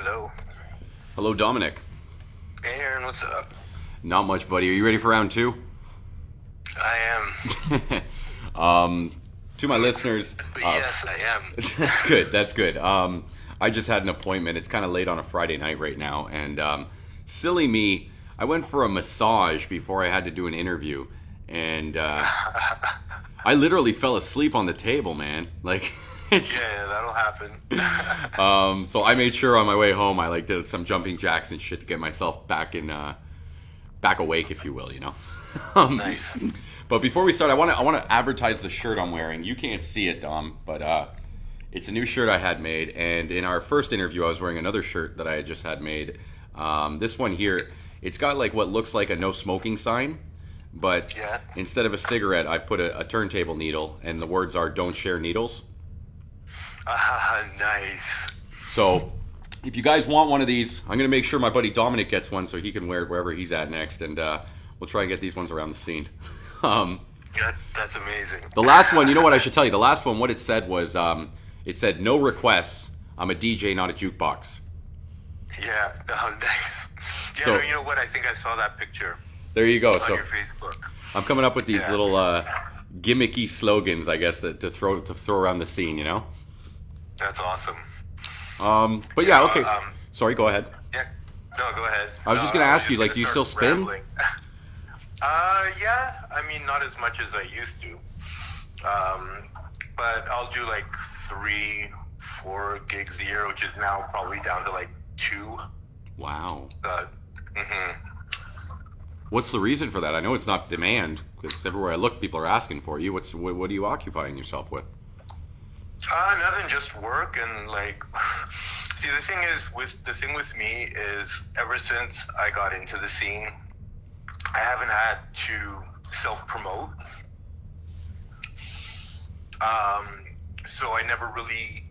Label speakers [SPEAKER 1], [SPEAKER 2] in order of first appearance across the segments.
[SPEAKER 1] Hello.
[SPEAKER 2] Hello, Dominic.
[SPEAKER 1] Hey, Aaron, what's up?
[SPEAKER 2] Not much, buddy. Are you ready for round two?
[SPEAKER 1] I am.
[SPEAKER 2] To my listeners,
[SPEAKER 1] Yes, I am.
[SPEAKER 2] that's good. That's good. I just had an appointment. It's kind of late on a Friday night right now, and silly me, I went for a massage before I had to do an interview, and I literally fell asleep on the table, man. Like, it's
[SPEAKER 1] Yeah, that'll happen.
[SPEAKER 2] so I made sure on my way home I did some jumping jacks and shit to get myself back back awake, if you will, you know.
[SPEAKER 1] Nice.
[SPEAKER 2] But before we start, I want to advertise the shirt I'm wearing. You can't see it, Dom, but it's a new shirt I had made. And in our first interview, I was wearing another shirt that I had just had made. This one here, it's got like what looks like a no smoking sign, but
[SPEAKER 1] Yeah.
[SPEAKER 2] instead of a cigarette, I've put a turntable needle, and the words are "Don't share needles."
[SPEAKER 1] Nice.
[SPEAKER 2] So if you guys want one of these, I'm gonna make sure my buddy Dominic gets one so he can wear it wherever he's at next, and we'll try and get these ones around the scene.
[SPEAKER 1] That's amazing.
[SPEAKER 2] The last one, you know what I should tell you? The last one, what it said was, it said, "No requests. I'm a DJ, not a jukebox."
[SPEAKER 1] Yeah. Oh, nice. Yeah,
[SPEAKER 2] So-
[SPEAKER 1] no, you know what? I think I saw that picture
[SPEAKER 2] There you go.
[SPEAKER 1] on
[SPEAKER 2] So
[SPEAKER 1] your Facebook.
[SPEAKER 2] I'm coming up with these
[SPEAKER 1] Yeah.
[SPEAKER 2] little gimmicky slogans, I guess, to throw around the scene. You know.
[SPEAKER 1] That's awesome.
[SPEAKER 2] But yeah, okay. Sorry, go ahead.
[SPEAKER 1] Yeah. No, go ahead.
[SPEAKER 2] I was just gonna ask you,
[SPEAKER 1] gonna
[SPEAKER 2] do you
[SPEAKER 1] start
[SPEAKER 2] still spin?
[SPEAKER 1] rambling. Yeah. I mean, not as much as I used to. But I'll do like 3-4 gigs a year, which is now probably down to like 2.
[SPEAKER 2] Wow.
[SPEAKER 1] Mhm.
[SPEAKER 2] What's the reason for that? I know it's not demand, because everywhere I look, people are asking for you. What are you occupying yourself with?
[SPEAKER 1] Nothing, just work and like. See, the thing with me is ever since I got into the scene, I haven't had to self-promote. So I never really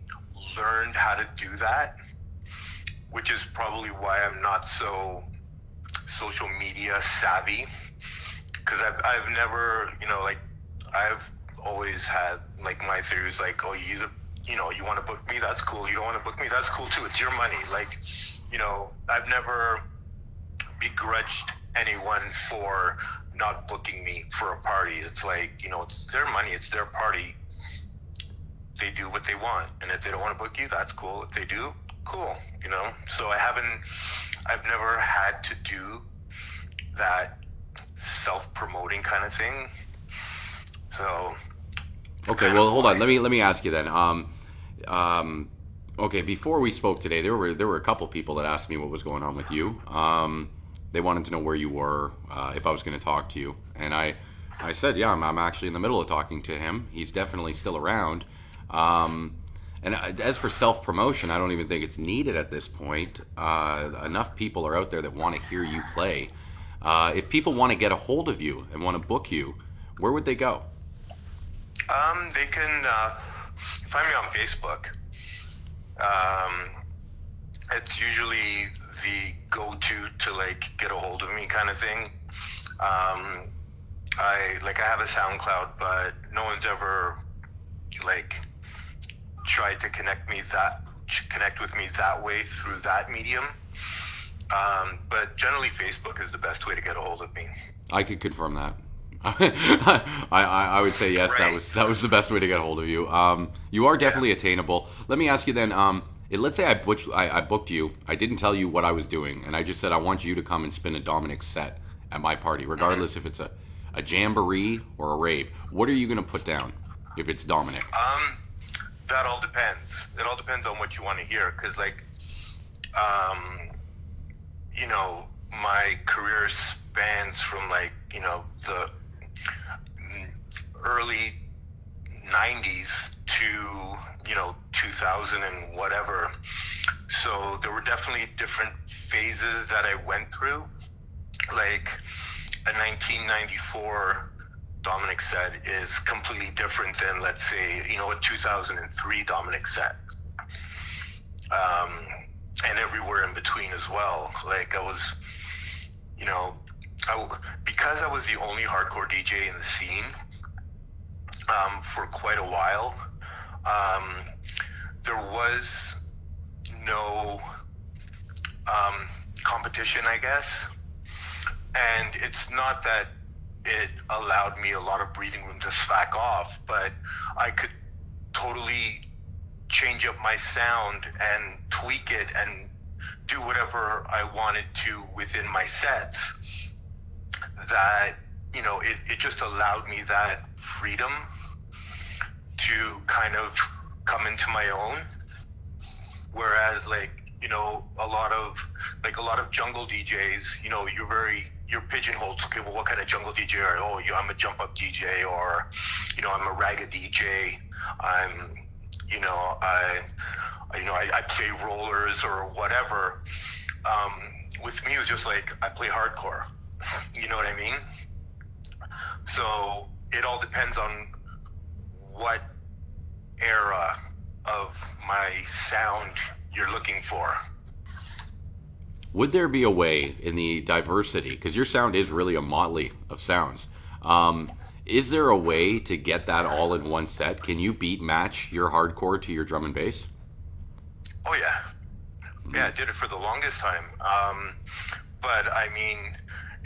[SPEAKER 1] learned how to do that, which is probably why I'm not so social media savvy. Because I've never, I've always had, like, my theory is like, oh, you want to book me, that's cool. You don't want to book me, that's cool too. It's your money. Like, I've never begrudged anyone for not booking me for a party. It's like, it's their money, it's their party. They do what they want, and if they don't want to book you, that's cool. If they do, cool. So I've never had to do that self-promoting kind of thing. So
[SPEAKER 2] Okay, well, hold on. Let me ask you then. Okay, before we spoke today, there were a couple people that asked me what was going on with you. They wanted to know where you were, if I was going to talk to you, and I said, yeah, I'm actually in the middle of talking to him. He's definitely still around. And as for self-promotion, I don't even think it's needed at this point. Enough people are out there that want to hear you play. If people want to get a hold of you and want to book you, where would they go?
[SPEAKER 1] They can find me on Facebook. It's usually the go-to to like get a hold of me kind of thing. I have a SoundCloud, but no one's ever like tried to connect with me that way through that medium. But generally, Facebook is the best way to get a hold of me.
[SPEAKER 2] I could confirm that. I would say yes.
[SPEAKER 1] Right.
[SPEAKER 2] That was the best way to get a hold of you. You are definitely attainable. Let me ask you then. Let's say I booked you. I didn't tell you what I was doing, and I just said I want you to come and spin a Dominic set at my party, regardless if it's a jamboree or a rave. What are you going to put down if it's Dominic?
[SPEAKER 1] That all depends. It all depends on what you want to hear, because my career spans from the early 90s to 2000 and whatever. So there were definitely different phases that I went through. Like a 1994 Dominic set is completely different than, let's say, a 2003 Dominic set. And everywhere in between as well. Like I was, because I was the only hardcore DJ in the scene for quite a while, there was no competition, I guess. And it's not that it allowed me a lot of breathing room to slack off, but I could totally change up my sound and tweak it and do whatever I wanted to within my sets. That, you know, it just allowed me that freedom to kind of come into my own. Whereas, like, you know, a lot of jungle DJs, you know, you're pigeonholed. Okay, well, what kind of jungle DJ are you? Oh, I'm a jump up DJ, or, you know, I'm a ragga DJ. I play rollers or whatever. With me, it was just like, I play hardcore. You know what I mean? So it all depends on what era of my sound you're looking for.
[SPEAKER 2] Would there be a way in the diversity, because your sound is really a motley of sounds, is there a way to get that all in one set? Can you match your hardcore to your drum and bass?
[SPEAKER 1] Oh yeah. Yeah, I did it for the longest time. But I mean,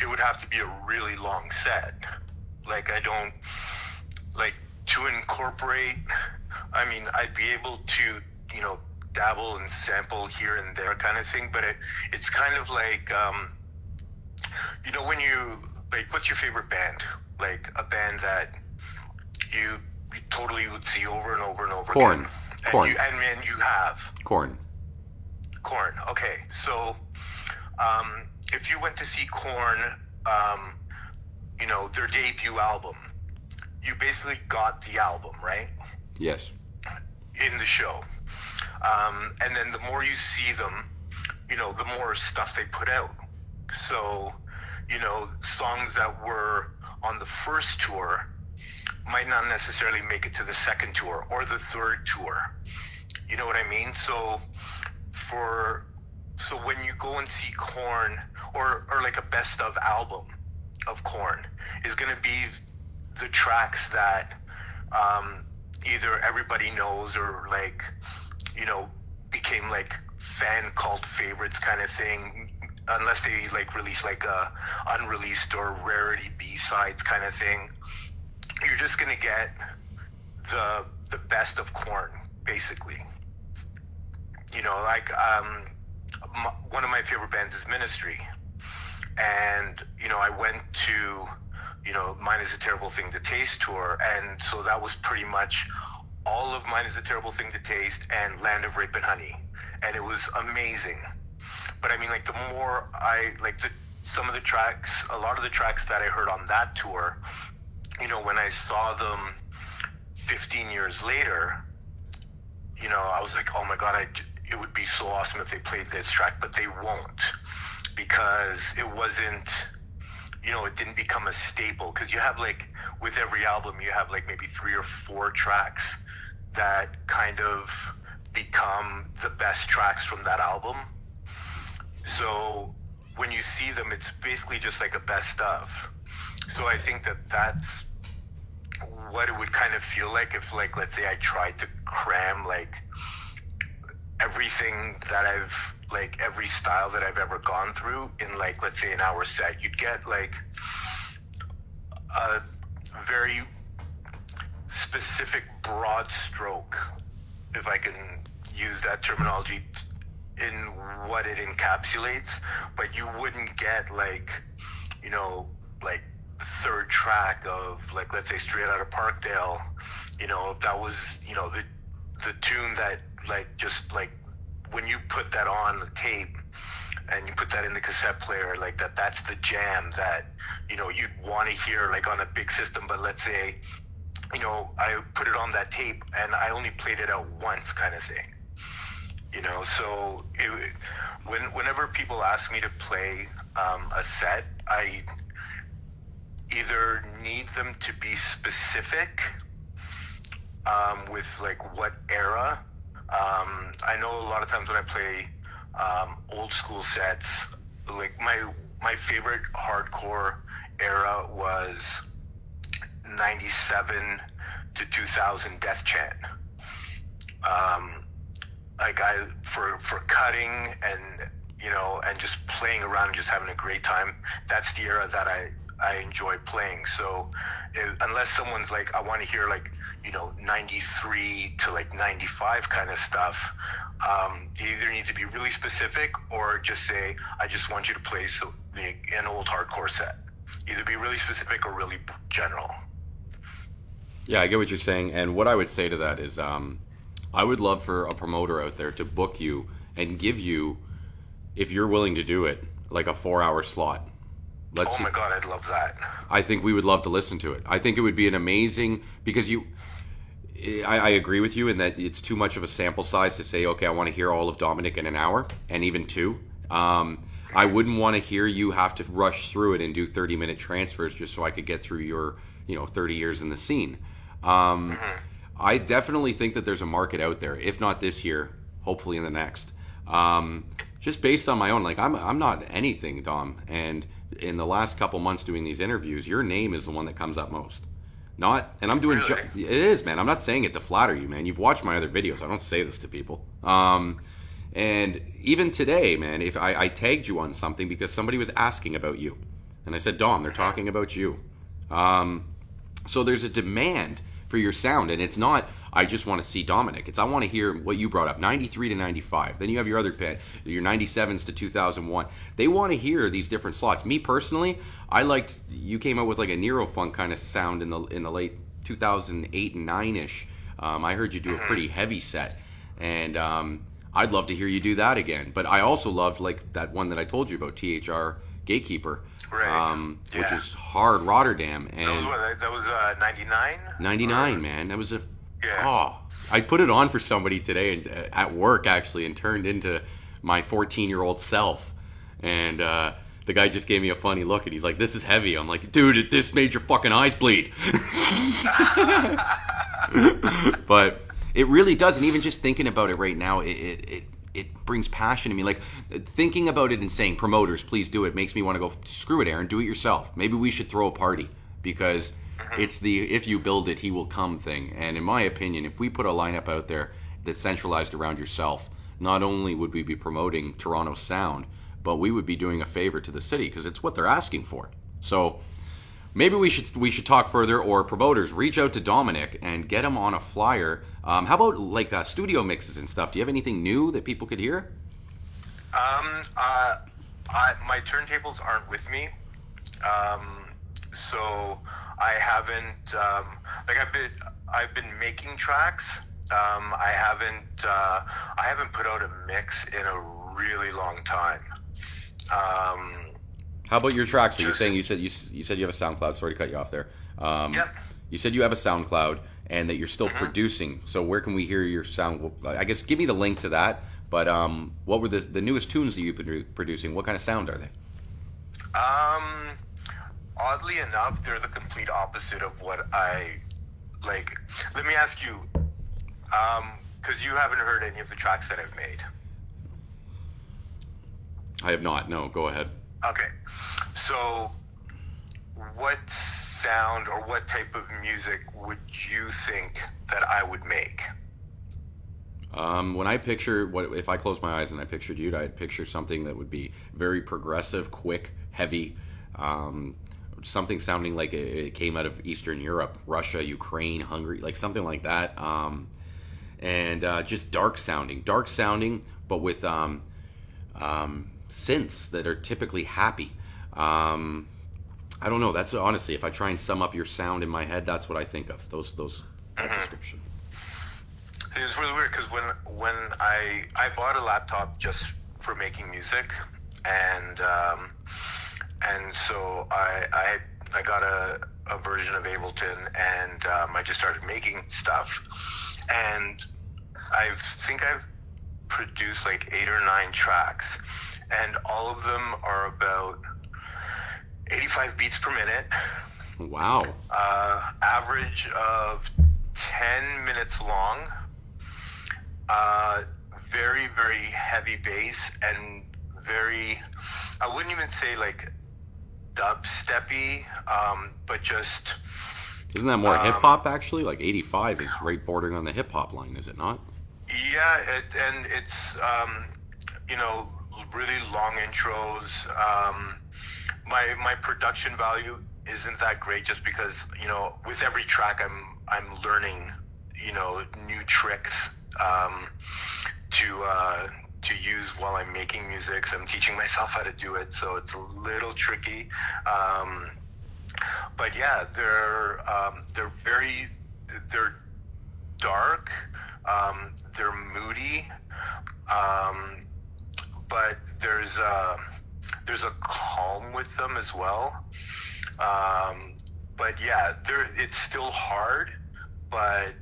[SPEAKER 1] it would have to be a really long set. Like, I don't, like, to incorporate, I mean, I'd be able to, you know, dabble and sample here and there kind of thing, but it's kind of like, you know, when you, like, what's your favorite band? Like, a band that you totally would see over and over and over again.
[SPEAKER 2] Korn.
[SPEAKER 1] And you have.
[SPEAKER 2] Korn.
[SPEAKER 1] Okay. So, if you went to see Korn, you know, their debut album, you basically got the album, right?
[SPEAKER 2] Yes.
[SPEAKER 1] In the show. And then the more you see them, you know, the more stuff they put out. So, you know, songs that were on the first tour might not necessarily make it to the second tour or the third tour. You know what I mean? So when you go and see Korn, or like a best of album of Korn, is going to be the tracks that either everybody knows or, like, you know, became like fan cult favorites kind of thing, unless they like release like a unreleased or rarity B-sides kind of thing. You're just gonna get the best of Korn, basically. You know, like, one of my favorite bands is Ministry, and, you know, I went to, you know, Mine Is a Terrible Thing to Taste tour, and so that was pretty much all of Mine Is a Terrible Thing to Taste and Land of Rape and Honey, and it was amazing. But I mean, like, the more I like some of the tracks, a lot of the tracks that I heard on that tour, you know, when I saw them 15 years later, you know, I was like, oh my God, it would be so awesome if they played this track, but they won't, because it wasn't, you know, it didn't become a staple. Because you have, like, with every album, you have like maybe 3 or 4 tracks that kind of become the best tracks from that album. So when you see them, it's basically just like a best of. So I think that that's what it would kind of feel like if, like, let's say I tried to cram, like, everything that I've, like, every style that I've ever gone through in, like, let's say an hour set. You'd get, like, a very specific broad stroke, if I can use that terminology, in what it encapsulates, but you wouldn't get, like, you know, like, the third track of, like, let's say Straight Outta Parkdale, you know, if that was, you know, the tune that, like, just, like, when you put that on the tape and you put that in the cassette player, like, that's the jam that, you know, you'd want to hear, like, on a big system. But let's say, you know, I put it on that tape and I only played it out once, kind of thing, you know. So whenever people ask me to play a set, I either need them to be specific with, like, what era. I know a lot of times when I play old school sets, like, my favorite hardcore era was 97 to 2000 Death Chant. Like, for cutting and, you and just playing around and just having a great time. That's the era that I enjoy playing. So unless someone's like, I want to hear like, 93 to like 95 kind of stuff, you either need to be really specific or just say, I just want you to play an old hardcore set. Either be really specific or really general.
[SPEAKER 2] Yeah, I get what you're saying. And what I would say to that is I would love for a promoter out there to book you and give you, if you're willing to do it, like a 4-hour slot.
[SPEAKER 1] Oh my God, I'd love that.
[SPEAKER 2] I think we would love to listen to it. I think it would be an amazing, because I agree with you in that it's too much of a sample size to say, okay, I want to hear all of Dominic in an hour, and even 2. I wouldn't want to hear you have to rush through it and do 30-minute transfers just so I could get through your, 30 years in the scene. I definitely think that there's a market out there, if not this year, hopefully in the next. Just based on my own, like I'm not anything, Dom, and in the last couple months doing these interviews, your name is the one that comes up most. And I'm doing,
[SPEAKER 1] really?
[SPEAKER 2] It is, man. I'm not saying it to flatter you, man. You've watched my other videos. I don't say this to people. And even today, man, if I tagged you on something because somebody was asking about you, and I said, Dom, they're talking about you. So there's a demand for your sound, and it's not, I just want to see Dominic. It's I want to hear what you brought up, 93 to 95. Then you have your other band, your 97s to 2001. They want to hear these different slots. Me personally, you came out with like a Neurofunk kind of sound in the late 2008 and 9-ish. I heard you do a pretty heavy set, and I'd love to hear you do that again. But I also loved like that one that I told you about, THR Gatekeeper.
[SPEAKER 1] Right.
[SPEAKER 2] Which is hard Rotterdam. And
[SPEAKER 1] that was 99?
[SPEAKER 2] 99, man. That was I put it on for somebody today and at work actually, and turned into my 14-year-old self. And the guy just gave me a funny look, and he's like, "This is heavy." I'm like, "Dude, this made your fucking eyes bleed." But it really does, and even just thinking about it right now, it brings passion to me. Like, thinking about it and saying, promoters, please do it, makes me want to go, screw it, Aaron, do it yourself. Maybe we should throw a party, because it's the if you build it, he will come thing. And in my opinion, if we put a lineup out there that's centralized around yourself, not only would we be promoting Toronto sound, but we would be doing a favor to the city, because it's what they're asking for. So maybe we should talk further, or promoters, reach out to Dominic and get him on a flyer. How about like studio mixes and stuff? Do you have anything new that people could hear?
[SPEAKER 1] My turntables aren't with me, so I haven't. I've been making tracks. I haven't put out a mix in a really long time.
[SPEAKER 2] How about your tracks? So you're saying you said you have a SoundCloud. Sorry to cut you off there.
[SPEAKER 1] Yep.
[SPEAKER 2] You said you have a SoundCloud and that you're still producing. So where can we hear your sound? I guess give me the link to that. But what were the newest tunes that you've been producing? What kind of sound are they?
[SPEAKER 1] Oddly enough, they're the complete opposite of what I like. Let me ask you, because you haven't heard any of the tracks that I've made.
[SPEAKER 2] I have not. No, go ahead.
[SPEAKER 1] Okay. So what sound or what type of music would you think that I would make?
[SPEAKER 2] When I picture if I close my eyes and I pictured you, I'd picture something that would be very progressive, quick, heavy, something sounding like it came out of Eastern Europe, Russia, Ukraine, Hungary, like something like that, and just dark sounding, but with synths that are typically happy. I don't know. That's honestly, if I try and sum up your sound in my head, that's what I think of. Those description.
[SPEAKER 1] It's really weird because when I bought a laptop just for making music, and so I got a version of Ableton, and I just started making stuff, and I think I've produced like 8 or 9 tracks, and all of them are about 85 beats per minute.
[SPEAKER 2] Wow.
[SPEAKER 1] Average of 10 minutes long. Very, very heavy bass, and very, I wouldn't even say like dubsteppy, but just...
[SPEAKER 2] Isn't that more hip-hop, actually? Like 85 is right bordering on the hip-hop line, is it not?
[SPEAKER 1] Yeah, and it's, really long intros. My production value isn't that great, just because, you know, with every track I'm learning, you know, new tricks to use while I'm making music. So I'm teaching myself how to do it, so it's a little tricky. But yeah, they're dark, they're moody, but there's a calm with them as well. But yeah, it's still hard, but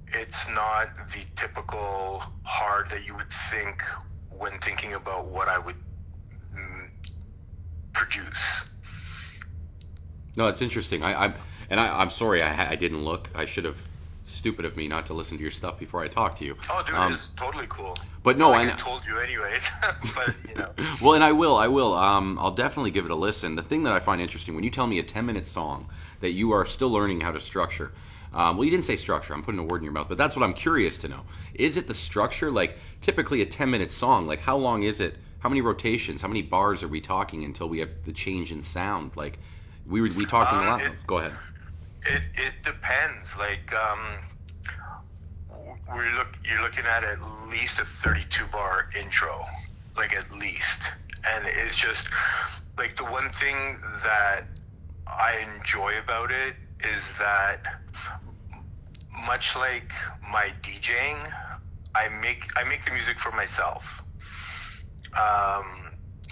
[SPEAKER 1] it's not the typical hard that you would think when thinking about what I would produce.
[SPEAKER 2] No, it's interesting. I'm sorry I didn't look. I should have. Stupid of me not to listen to your stuff before I talk to you.
[SPEAKER 1] Oh, dude, it's totally cool.
[SPEAKER 2] But no,
[SPEAKER 1] I told you anyways. But you know.
[SPEAKER 2] Well, and I will. I'll definitely give it a listen. The thing that I find interesting when you tell me a 10-minute song that you are still learning how to structure. Well, you didn't say structure. I'm putting a word in your mouth, but that's what I'm curious to know. Is it the structure? Like typically a 10-minute song. Like how long is it? How many rotations? How many bars are we talking until we have the change in sound? Like we talking a lot. Go ahead.
[SPEAKER 1] It depends. Like you're looking at least a 32 bar intro, like at least, and it's just like the one thing that I enjoy about it is that, much like my DJing, I make the music for myself.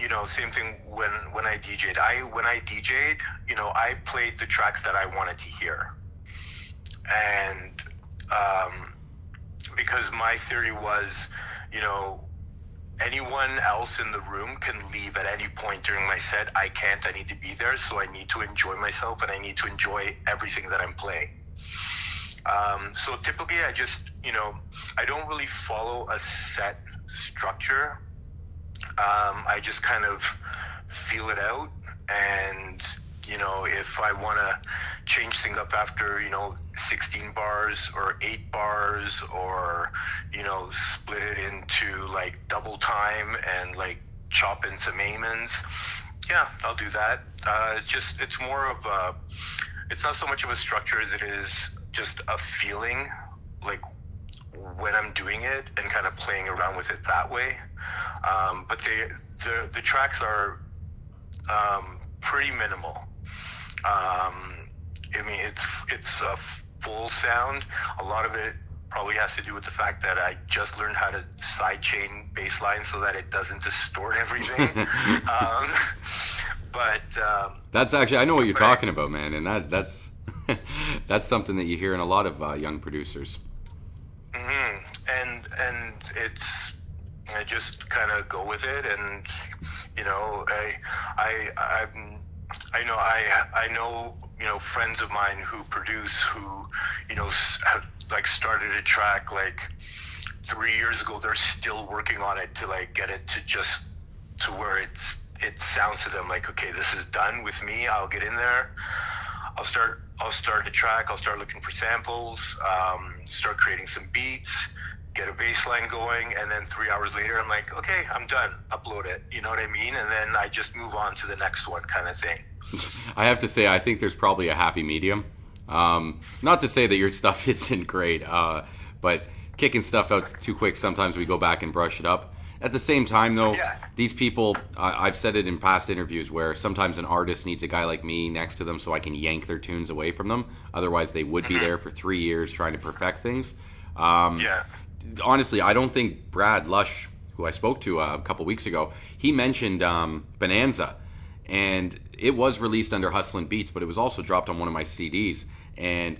[SPEAKER 1] You know, same thing when I DJ'd. When I DJ'd, you know, I played the tracks that I wanted to hear. And because my theory was, you know, anyone else in the room can leave at any point during my set. I can't. I need to be there, so I need to enjoy myself, and I need to enjoy everything that I'm playing. So typically I just, you know, I don't really follow a set structure. I just kind of feel it out, and you know, if I want to change things up after, you know, 16 bars or 8 bars, or you know, split it into like double time and like chop in some amens, yeah, I'll do that. It's more of a, it's not so much of a structure as it is just a feeling, like when I'm doing it and kind of playing around with it that way. But the tracks are pretty minimal. I mean, it's a full sound. A lot of it probably has to do with the fact that I just learned how to sidechain bass lines so that it doesn't distort everything. But
[SPEAKER 2] that's actually, I know what you're talking about, man, and that's that's something that you hear in a lot of young producers.
[SPEAKER 1] Mm-hmm. And it's, I just kind of go with it, and you know, I know you know, friends of mine who produce, who, you know, have like started a track like 3 years ago. They're still working on it to like get it to just to where it sounds to them like, okay, this is done with me. I'll get in there. I'll start a track. I'll start looking for samples. Start creating some beats. Get a bass line going, and then 3 hours later, I'm like, okay, I'm done. Upload it. You know what I mean? And then I just move on to the next one, kind of thing.
[SPEAKER 2] I have to say, I think there's probably a happy medium. Not to say that your stuff isn't great, but kicking stuff out too quick, sometimes we go back and brush it up. At the same time, though, these people, I've said it in past interviews, where sometimes an artist needs a guy like me next to them so I can yank their tunes away from them. Otherwise, they would be there for 3 years trying to perfect things. Honestly, I don't think Brad Lush, who I spoke to a couple weeks ago, he mentioned Bonanza, and it was released under Hustlin' Beats, but it was also dropped on one of my CDs, and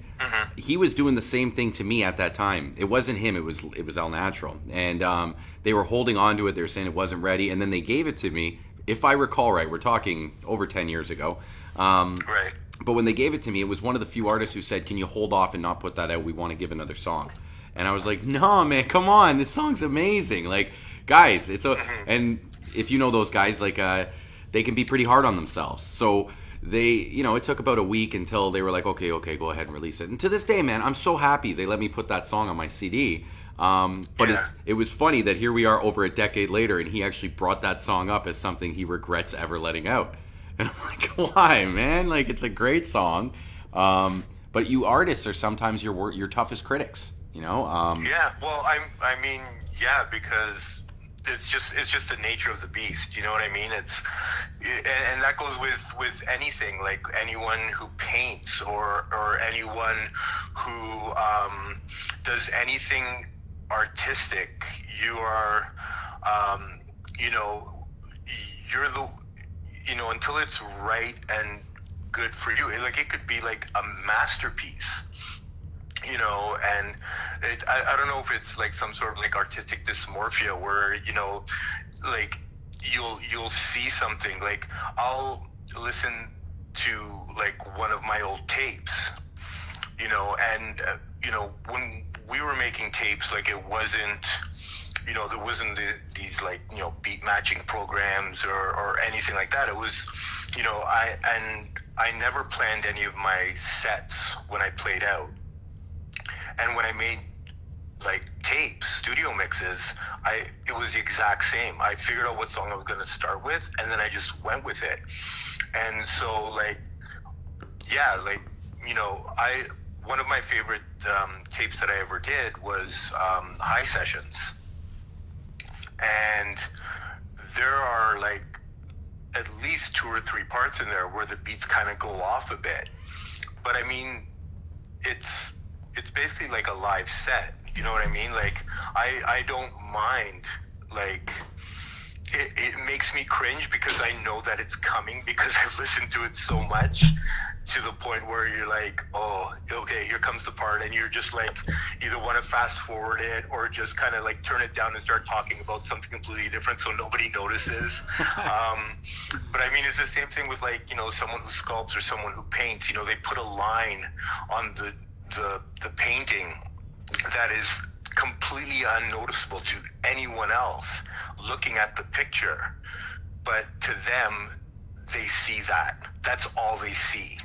[SPEAKER 2] he was doing the same thing to me at that time. It wasn't him, it was El Natural, and they were holding on to it. They were saying it wasn't ready, and then they gave it to me. If I recall right, we're talking over 10 years ago.
[SPEAKER 1] Right.
[SPEAKER 2] But when they gave it to me, it was one of the few artists who said, can you hold off and not put that out? We want to give another song. And I was like, no, man, come on. This song's amazing. Like, guys, and if you know those guys, like, they can be pretty hard on themselves. So they, you know, it took about a week until they were like, okay, go ahead and release it. And to this day, man, I'm so happy they let me put that song on my CD. But
[SPEAKER 1] Yeah.
[SPEAKER 2] it was funny that here we are over a decade later, and he actually brought that song up as something he regrets ever letting out. And I'm like, why, man? Like, it's a great song. But you artists are sometimes your toughest critics. You know.
[SPEAKER 1] Yeah, well, I mean, yeah, because it's just the nature of the beast. You know what I mean? And that goes with anything, like anyone who paints or anyone who does anything artistic. You are, you know, you're the, you know, until it's right and good for you. Like, it could be like a masterpiece, you know, and I don't know if it's like some sort of like artistic dysmorphia where, you know, like you'll see something, like I'll listen to like one of my old tapes, you know, and you know, when we were making tapes, like it wasn't, you know, there wasn't these like, you know, beat matching programs or anything like that. It was, you know, I never planned any of my sets when I played out. And when I made like tapes, studio mixes, it was the exact same. I figured out what song I was going to start with, and then I just went with it. And so, like, yeah, like, you know, one of my favorite tapes that I ever did was High Sessions. And there are like at least 2 or 3 parts in there where the beats kind of go off a bit. But I mean, it's basically like a live set. You know what I mean? Like, I don't mind, like, it makes me cringe because I know that it's coming because I've listened to it so much to the point where you're like, oh, okay, here comes the part, and you're just like, either want to fast forward it or just kind of like turn it down and start talking about something completely different so nobody notices. But I mean, it's the same thing with like, you know, someone who sculpts or someone who paints. You know, they put a line on the painting that is completely unnoticeable to anyone else looking at the picture, but to them, they see that. That's all they see.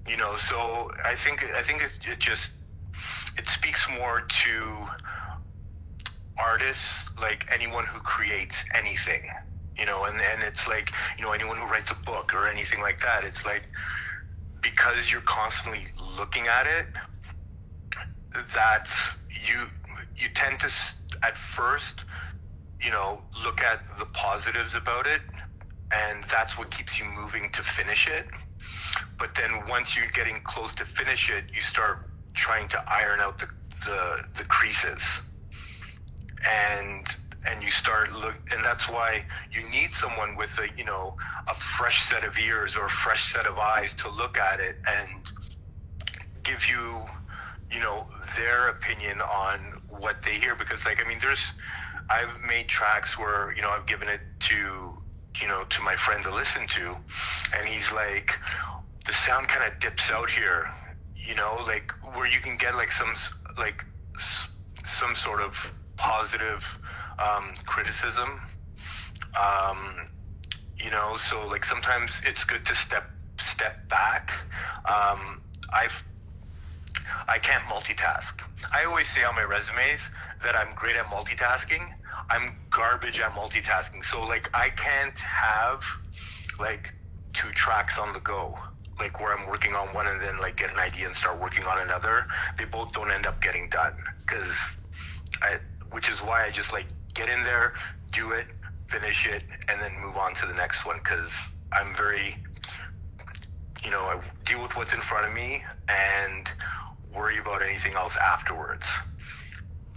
[SPEAKER 1] You know, so I think it speaks more to artists, like anyone who creates anything, you know, and it's like, you know, anyone who writes a book or anything like that. It's like, because you're constantly looking at it, that's you tend to at first, you know, look at the positives about it, and that's what keeps you moving to finish it. But then once you're getting close to finish it, you start trying to iron out the creases, and you start and that's why you need someone with a, you know, a fresh set of ears or a fresh set of eyes to look at it and give you, you know, their opinion on what they hear. Because like, I mean, I've made tracks where, you know, I've given it to, you know, to my friend to listen to, and he's like, the sound kind of dips out here, you know, like where you can get like some sort of positive criticism, you know, so like sometimes it's good to step back. I can't multitask. I always say on my resumes that I'm great at multitasking. I'm garbage at multitasking. So like, I can't have like 2 tracks on the go, like where I'm working on one and then like get an idea and start working on another. They both don't end up getting done which is why I just like get in there, do it, finish it, and then move on to the next one. Cause I'm very, you know, I deal with what's in front of me and worry about anything else afterwards.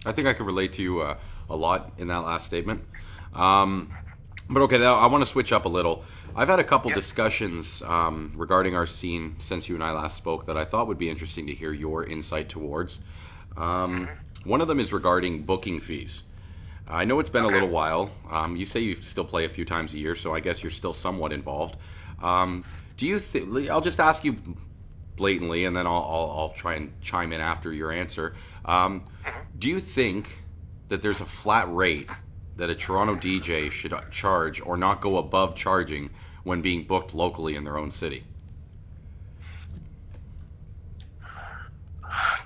[SPEAKER 2] I think I can relate to you a lot in that last statement. But okay, now I want to switch up a little. I've had a couple discussions regarding our scene since you and I last spoke that I thought would be interesting to hear your insight towards. One of them is regarding booking fees. I know it's been a little while. You say you still play a few times a year, so I guess you're still somewhat involved. Do you think? I'll just ask you blatantly, and then I'll try and chime in after your answer. Do you think that there's a flat rate that a Toronto DJ should charge or not go above charging when being booked locally in their own city?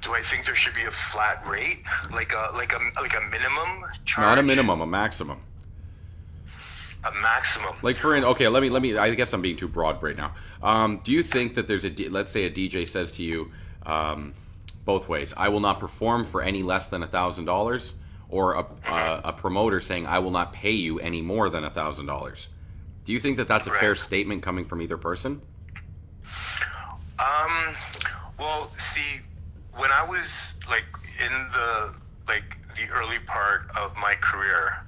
[SPEAKER 1] do I think there should be a flat rate, like a minimum charge?
[SPEAKER 2] Not a minimum, a maximum.
[SPEAKER 1] A maximum.
[SPEAKER 2] Like okay, let me. I guess I'm being too broad right now. Do you think that there's let's say a DJ says to you, both ways, I will not perform for any less than $1,000, or a promoter saying I will not pay you any more than $1,000. Do you think that that's a fair statement coming from either person?
[SPEAKER 1] Well, see, when I was like in the early part of my career,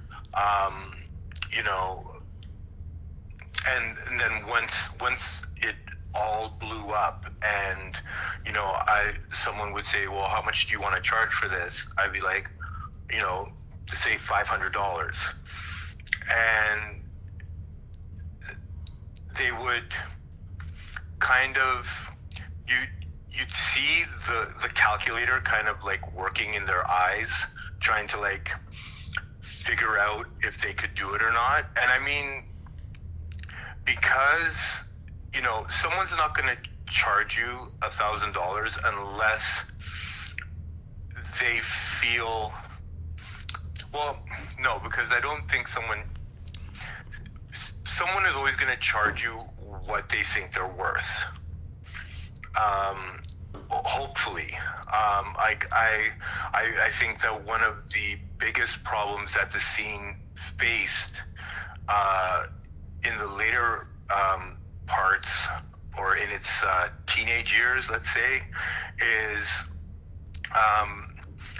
[SPEAKER 1] you know, and then once it all blew up, and you know, someone would say, well, how much do you want to charge for this? I'd be like, you know, to say $500, and they would kind of, you'd see the calculator kind of like working in their eyes, trying to like figure out if they could do it or not. And I mean, because, you know, someone's not going to charge you $1,000 unless they feel, well, no, because I don't think someone is always going to charge you what they think they're worth. Hopefully. I think that one of the biggest problems that the scene faced in the later parts, or in its teenage years, let's say, is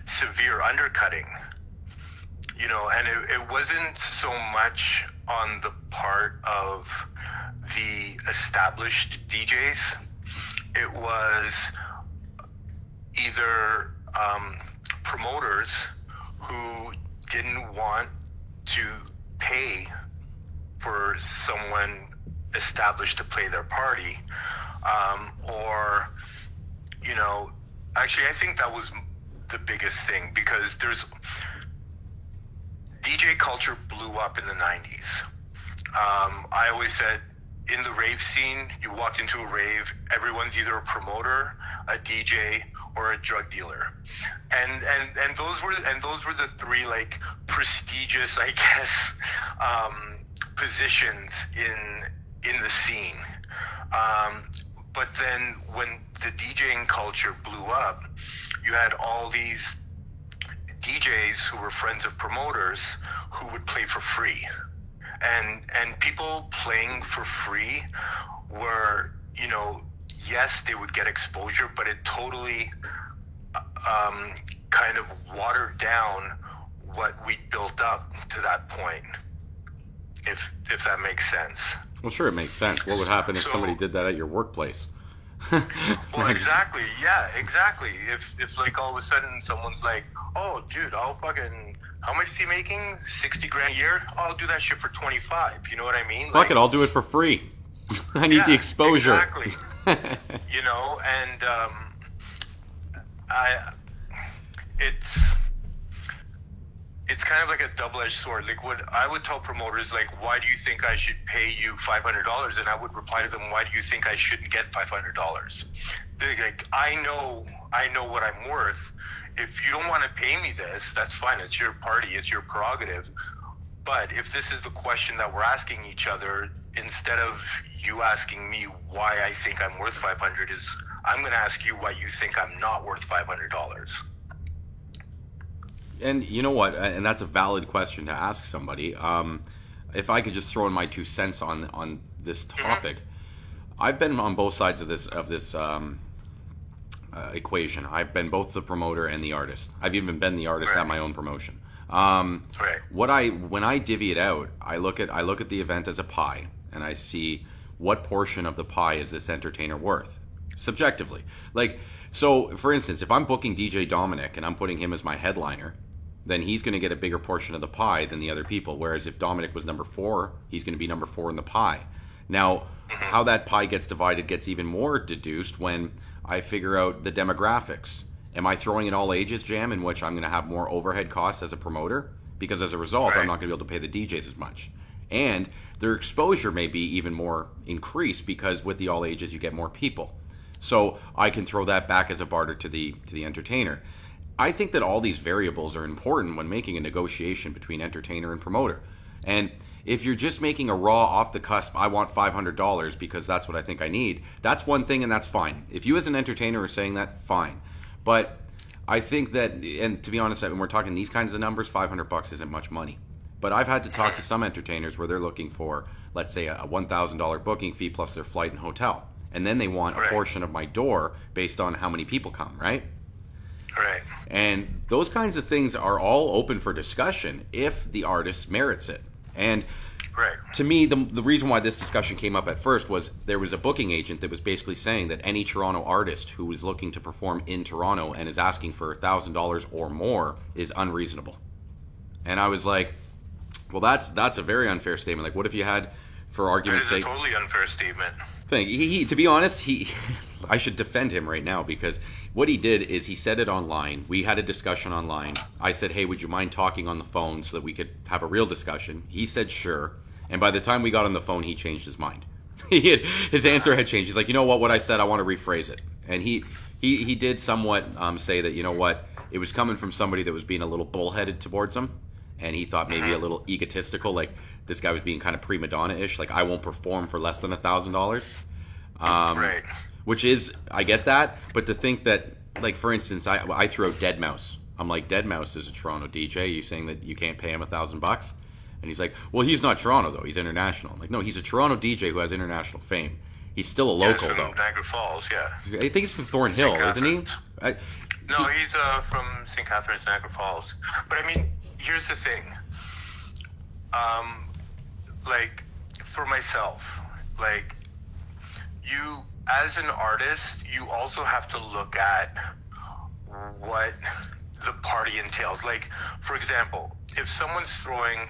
[SPEAKER 1] severe undercutting. You know, and it wasn't so much on the part of the established DJs. It was either promoters who didn't want to pay for someone established to play their party, or, you know, actually I think that was the biggest thing, because DJ culture blew up in the 90s. I always said, in the rave scene, you walked into a rave, everyone's either a promoter, a DJ, or a drug dealer, and those were the three like prestigious, I guess, positions in the scene. But then when the DJing culture blew up, you had all these DJs who were friends of promoters who would play for free. And people playing for free were, you know, yes, they would get exposure, but it totally kind of watered down what we built up to that point, if that makes sense.
[SPEAKER 2] Well, sure, it makes sense. What would happen if somebody did that at your workplace?
[SPEAKER 1] Well, exactly. Yeah, exactly. If like all of a sudden someone's like, oh, dude, how much is he making? 60 grand a year? I'll do that shit for 25. You know what I mean?
[SPEAKER 2] Fuck it, I'll do it for free. I need the exposure.
[SPEAKER 1] Exactly. You know, and it's kind of like a double-edged sword. Like, what I would tell promoters, like, why do you think I should pay you $500? And I would reply to them, why do you think I shouldn't get $500? They're like, I know what I'm worth. If you don't want to pay me this, that's fine. It's your party. It's your prerogative. But if this is the question that we're asking each other, instead of you asking me why I think I'm worth $500, I'm going to ask you why you think I'm not worth $500.
[SPEAKER 2] And you know what? And that's a valid question to ask somebody. If I could just throw in my 2 cents on this topic, I've been on both sides of this equation. I've been both the promoter and the artist. I've even been the artist at my own promotion. When I divvy it out, I look at the event as a pie, and I see what portion of the pie is this entertainer worth, subjectively. Like, so for instance, if I'm booking DJ Dominic and I'm putting him as my headliner, then he's going to get a bigger portion of the pie than the other people. Whereas if Dominic was number 4, he's going to be number 4 in the pie. Now, how that pie gets divided gets even more deduced when I figure out the demographics. Am I throwing an all ages jam in which I'm going to have more overhead costs as a promoter? Because as a result, I'm not going to be able to pay the DJs as much. And their exposure may be even more increased because with the all ages, you get more people. So I can throw that back as a barter to the entertainer. I think that all these variables are important when making a negotiation between entertainer and promoter. And if you're just making a raw off the cusp, I want $500 because that's what I think I need, that's one thing and that's fine. If you as an entertainer are saying that, fine. But I think that, and to be honest, when we're talking these kinds of numbers, $500 isn't much money. But I've had to talk to some entertainers where they're looking for, let's say, a $1,000 booking fee plus their flight and hotel. And then they want a portion of my door based on how many people come, right?
[SPEAKER 1] Right.
[SPEAKER 2] And those kinds of things are all open for discussion if the artist merits it. And to me, the reason why this discussion came up at first was there was a booking agent that was basically saying that any Toronto artist who is looking to perform in Toronto and is asking for $1,000 or more is unreasonable. And I was like, well, that's a very unfair statement. Like, what if you had, for argument's sake...
[SPEAKER 1] That is a totally unfair statement.
[SPEAKER 2] He to be honest, I should defend him right now, because what he did is he said it online. We had a discussion online. I said, hey, would you mind talking on the phone so that we could have a real discussion? He said, sure. And by the time we got on the phone, he changed his mind. His answer had changed. He's like, you know what I said, I want to rephrase it. And he did somewhat say that, you know what, it was coming from somebody that was being a little bullheaded towards him. And he thought maybe a little egotistical, like this guy was being kind of prima donna-ish, like I won't perform for less than $1,000.
[SPEAKER 1] Right.
[SPEAKER 2] Which is, I get that, but to think that, like, for instance, I threw out Deadmau5. I'm like, Deadmau5 is a Toronto DJ. You saying that you can't pay him $1,000? And he's like, well, he's not Toronto though. He's international. I'm like, no, he's a Toronto DJ who has international fame. He's still a local though.
[SPEAKER 1] Niagara Falls, yeah.
[SPEAKER 2] I think he's from Thornhill, isn't he?
[SPEAKER 1] No, he's from St. Catharines, Niagara Falls. But I mean, here's the thing. Like, for myself, like, you, as an artist, you also have to look at what the party entails. Like, for example, if someone's throwing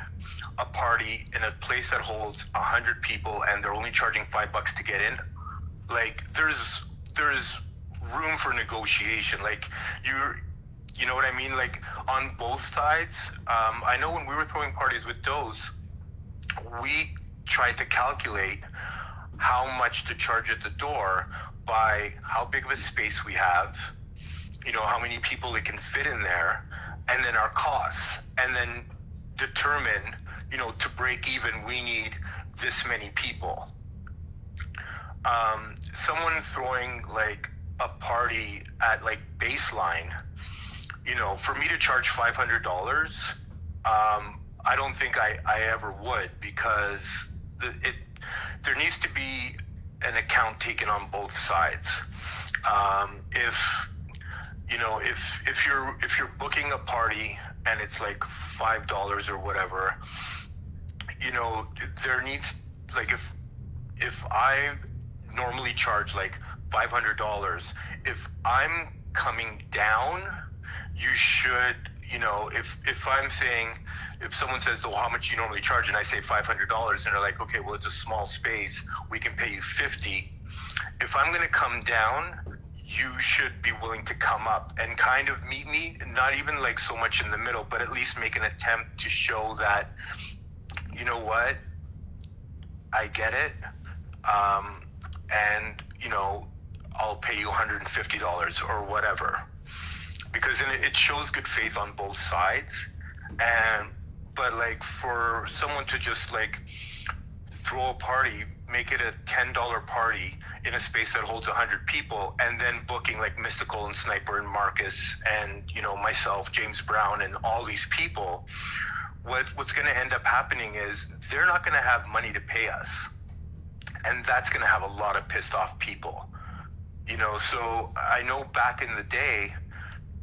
[SPEAKER 1] a party in a place that holds 100 people and they're only charging $5 to get in, like, there's room for negotiation. Like, you know what I mean? Like, on both sides. I know when we were throwing parties with Doze, we tried to calculate how much to charge at the door by how big of a space we have, you know, how many people it can fit in there, and then our costs, and then determine, you know, to break even, we need this many people. Someone throwing like a party at like Baseline, you know, for me to charge $500, I don't think I ever would, because there needs to be an account taken on both sides. If you're booking a party and it's like $5 or whatever, you know, there needs, like, if I normally charge like $500, if I'm coming down, you should, you know, if I'm saying, if someone says, oh, how much you normally charge, and I say $500, and they're like, okay, well, it's a small space, we can pay you $50. If I'm going to come down, you should be willing to come up and kind of meet me, not even like so much in the middle, but at least make an attempt to show that, you know what, I get it, and, you know, I'll pay you $150 or whatever, because then it shows good faith on both sides. But like, for someone to just like throw a party, make it a $10 party in a space that holds 100 people, and then booking like Mystical and Sniper and Marcus and, you know, myself, James Brown, and all these people, what's going to end up happening is they're not going to have money to pay us, and that's going to have a lot of pissed off people, you know. So I know back in the day,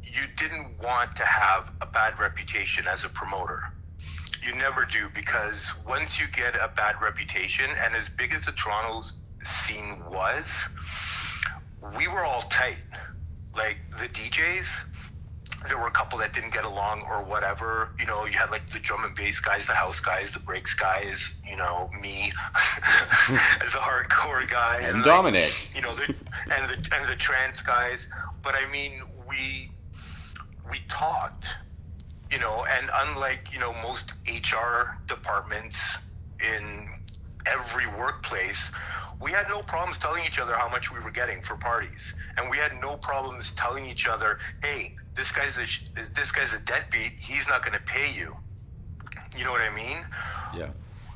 [SPEAKER 1] you didn't want to have a bad reputation as a promoter. You never do, because once you get a bad reputation, and as big as the Toronto scene was, we were all tight. Like, the DJs, there were a couple that didn't get along or whatever. You know, you had like the drum and bass guys, the house guys, the breaks guys, you know, me as a hardcore guy.
[SPEAKER 2] And Dominic.
[SPEAKER 1] Like, you know, and the trance guys. But I mean, we talked, you know, and unlike, you know, most HR departments in every workplace, we had no problems telling each other how much we were getting for parties, and we had no problems telling each other, hey, this guy's a deadbeat, he's not going to pay you. You know what I mean?
[SPEAKER 2] Yeah.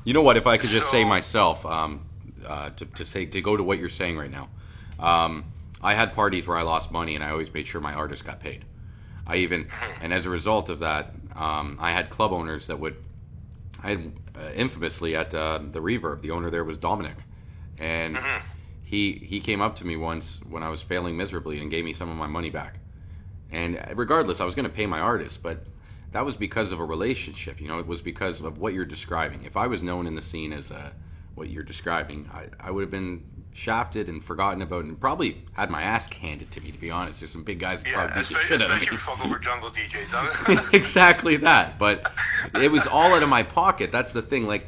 [SPEAKER 2] You know what? If I could just say myself, to go to what you're saying right now, I had parties where I lost money, and I always made sure my artists got paid. And as a result of that, I had club owners that would. I had infamously at the Reverb, the owner there was Dominic, and he came up to me once when I was failing miserably and gave me some of my money back. And regardless, I was going to pay my artists, but that was because of a relationship. It was because of what you're describing. If I was known in the scene as what you're describing, I would have been shafted and forgotten about, and probably had my ass handed to me. To be honest, there's some big guys that probably beat the shit out of me.
[SPEAKER 1] Especially fuck over jungle DJs. Huh?
[SPEAKER 2] Exactly that. But it was all out of my pocket. That's the thing. Like,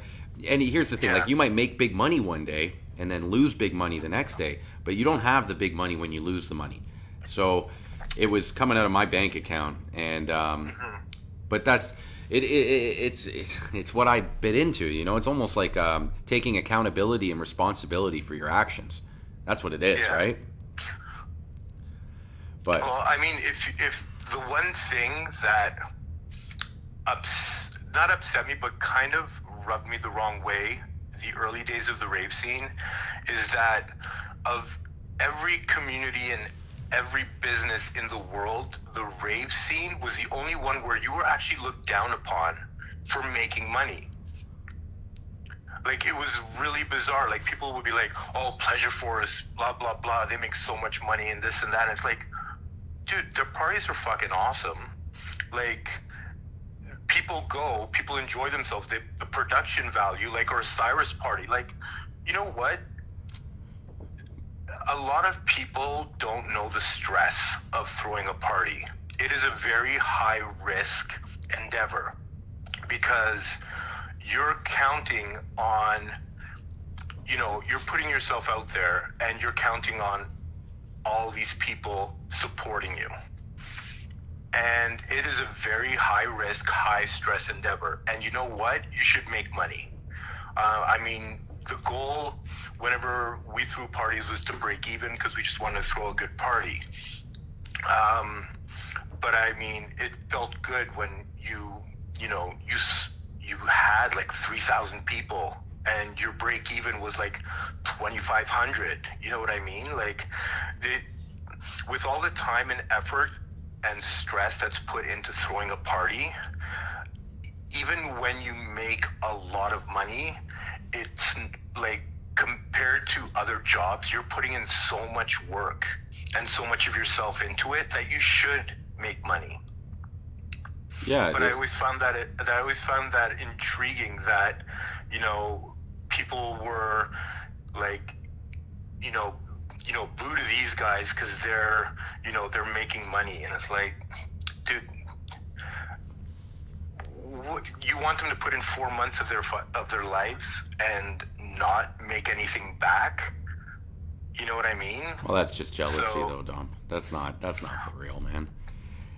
[SPEAKER 2] and here's the thing. Like, you might make big money one day and then lose big money the next day, but you don't have the big money when you lose the money. So it was coming out of my bank account, and but that's. It's what I bit into, It's almost like taking accountability and responsibility for your actions. That's what it is, right? But
[SPEAKER 1] well, I mean, if the one thing that not upset me, but kind of rubbed me the wrong way, the early days of the rave scene, is that of every community and every business in the world, the rave scene was the only one where you were actually looked down upon for making money. Like, it was really bizarre. Like, people would be like, oh, Pleasure Forest, blah, blah, blah, they make so much money and this and that. And it's like, dude, their parties are fucking awesome. Like, people enjoy themselves. The production value, like, or a Cyrus party. Like, you know what? A lot of people don't know the stress of throwing a party. It is a very high risk endeavor because you're counting on, you're putting yourself out there and you're counting on all these people supporting you. And it is a very high risk, high stress endeavor. And you know what? You should make money. I mean, the goal whenever we threw parties was to break even because we just wanted to throw a good party. But I mean, it felt good when you had like 3,000 people and your break even was like 2,500. You know what I mean? Like, with all the time and effort and stress that's put into throwing a party, even when you make a lot of money, it's like, compared to other jobs, you're putting in so much work and so much of yourself into it that you should make money.
[SPEAKER 2] Yeah.
[SPEAKER 1] But I always found that intriguing that, people were like, boo to these guys because they're making money, and it's like, dude, you want them to put in 4 months of their lives and not make anything back? You know what I mean?
[SPEAKER 2] Well, that's just jealousy, though, Dom. That's not for real, man.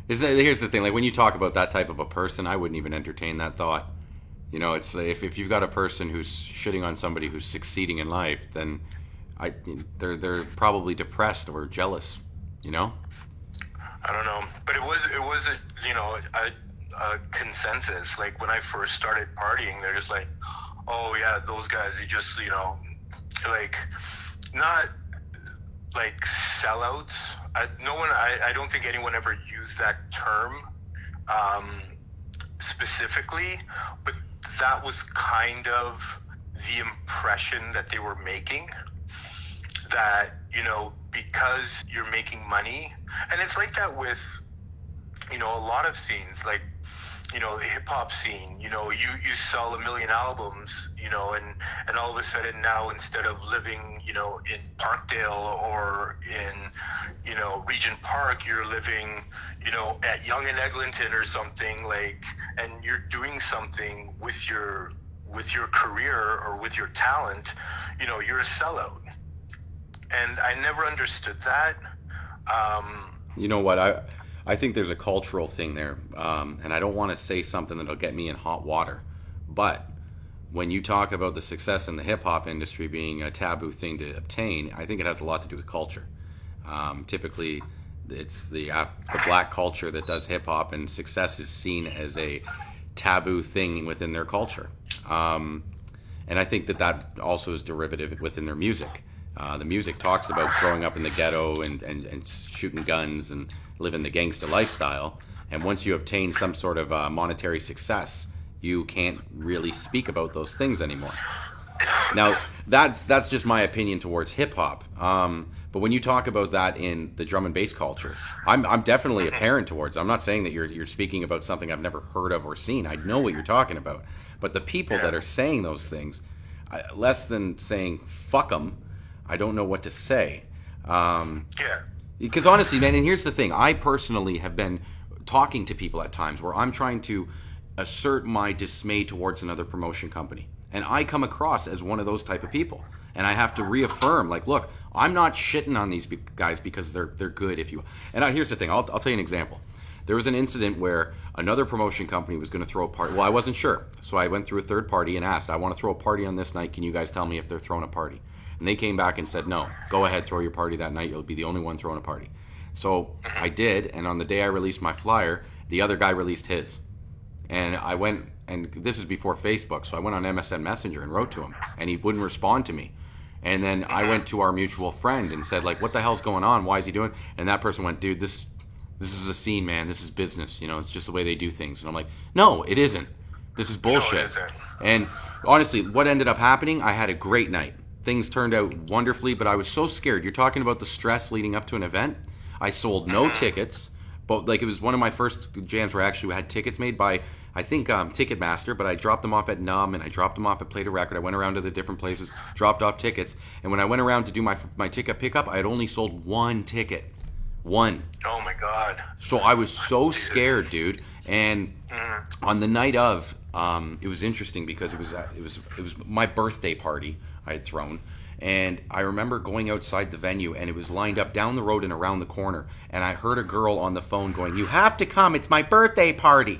[SPEAKER 2] Here's the thing: like, when you talk about that type of a person, I wouldn't even entertain that thought. It's if you've got a person who's shitting on somebody who's succeeding in life, then they're probably depressed or jealous.
[SPEAKER 1] I don't know, but it was a consensus. Like, when I first started partying, they're just like, oh yeah, those guys, they just, like, not like sellouts. I don't think anyone ever used that term specifically, but that was kind of the impression that they were making, that, because you're making money. And it's like that with, a lot of scenes, like, the hip-hop scene, you sell 1 million albums, and all of a sudden now, instead of living, in Parkdale or in, Regent Park, you're living, at Yonge and Eglinton or something, like, and you're doing something with your career or with your talent, you're a sellout. And I never understood that.
[SPEAKER 2] You know what? I think there's a cultural thing there, and I don't want to say something that'll get me in hot water, but when you talk about the success in the hip hop industry being a taboo thing to obtain, I think it has a lot to do with culture. Typically, it's the black culture that does hip hop, and success is seen as a taboo thing within their culture. And I think that also is derivative within their music. The music talks about growing up in the ghetto and shooting guns and living the gangsta lifestyle. And once you obtain some sort of monetary success, you can't really speak about those things anymore. Now, that's just my opinion towards hip hop. But when you talk about that in the drum and bass culture, I'm definitely a parent towards it. I'm not saying that you're speaking about something I've never heard of or seen. I know what you're talking about. But the people that are saying those things, less than saying fuck them, I don't know what to say. Because honestly, man, and here's the thing. I personally have been talking to people at times where I'm trying to assert my dismay towards another promotion company. And I come across as one of those type of people. And I have to reaffirm, like, look, I'm not shitting on these guys because they're good, if you will. And here's the thing. I'll tell you an example. There was an incident where another promotion company was going to throw a party. Well, I wasn't sure. So I went through a third party and asked, I want to throw a party on this night. Can you guys tell me if they're throwing a party? And they came back and said, no, go ahead, throw your party that night. You'll be the only one throwing a party. So I did. And on the day I released my flyer, the other guy released his. And I went, and this is before Facebook. So I went on MSN Messenger and wrote to him. And he wouldn't respond to me. And then I went to our mutual friend and said, like, what the hell's going on? Why is he doing it? And that person went, dude, this is a scene, man. This is business. You know, it's just the way they do things. And I'm like, no, it isn't. This is bullshit. No, and honestly, what ended up happening, I had a great night. Things turned out wonderfully, but I was so scared. You're talking about the stress leading up to an event. I sold no tickets, but like it was one of my first jams where I actually had tickets made by, I think, Ticketmaster, but I dropped them off at Numb and I dropped them off at Play to Record. I went around to the different places, dropped off tickets, and when I went around to do my ticket pickup, I had only sold one ticket. One.
[SPEAKER 1] Oh my God.
[SPEAKER 2] So I was so scared, dude. And on the night of, it was interesting because it was my birthday party I had thrown. And I remember going outside the venue and it was lined up down the road and around the corner. And I heard a girl on the phone going, "You have to come. It's my birthday party."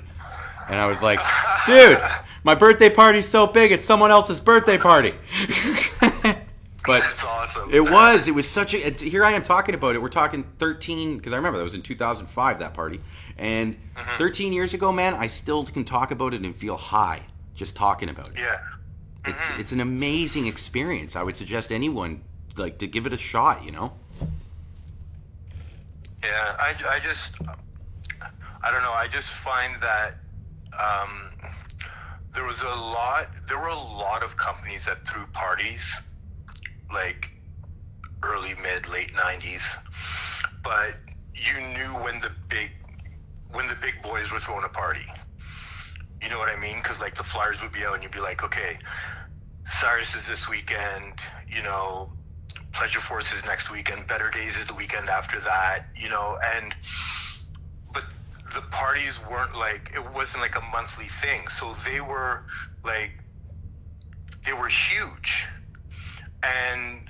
[SPEAKER 2] And I was like, dude, my birthday party's so big. It's someone else's birthday party. But
[SPEAKER 1] that's awesome.
[SPEAKER 2] It was such a, here I am talking about it. We're talking 13, because I remember that was in 2005, that party. And 13 years ago, man, I still can talk about it and feel high just talking about it.
[SPEAKER 1] Yeah.
[SPEAKER 2] It's an amazing experience. I would suggest anyone, like, to give it a shot, you know?
[SPEAKER 1] Yeah, I don't know. I just find that there were a lot of companies that threw parties, like early, mid, late 90s, but you knew when the big boys were throwing a party. You know what I mean? Because like the flyers would be out and you'd be like, okay, Cyrus is this weekend, you know, Pleasure Force is next weekend, Better Days is the weekend after that, you know, but the parties weren't like, it wasn't like a monthly thing. So they were huge. And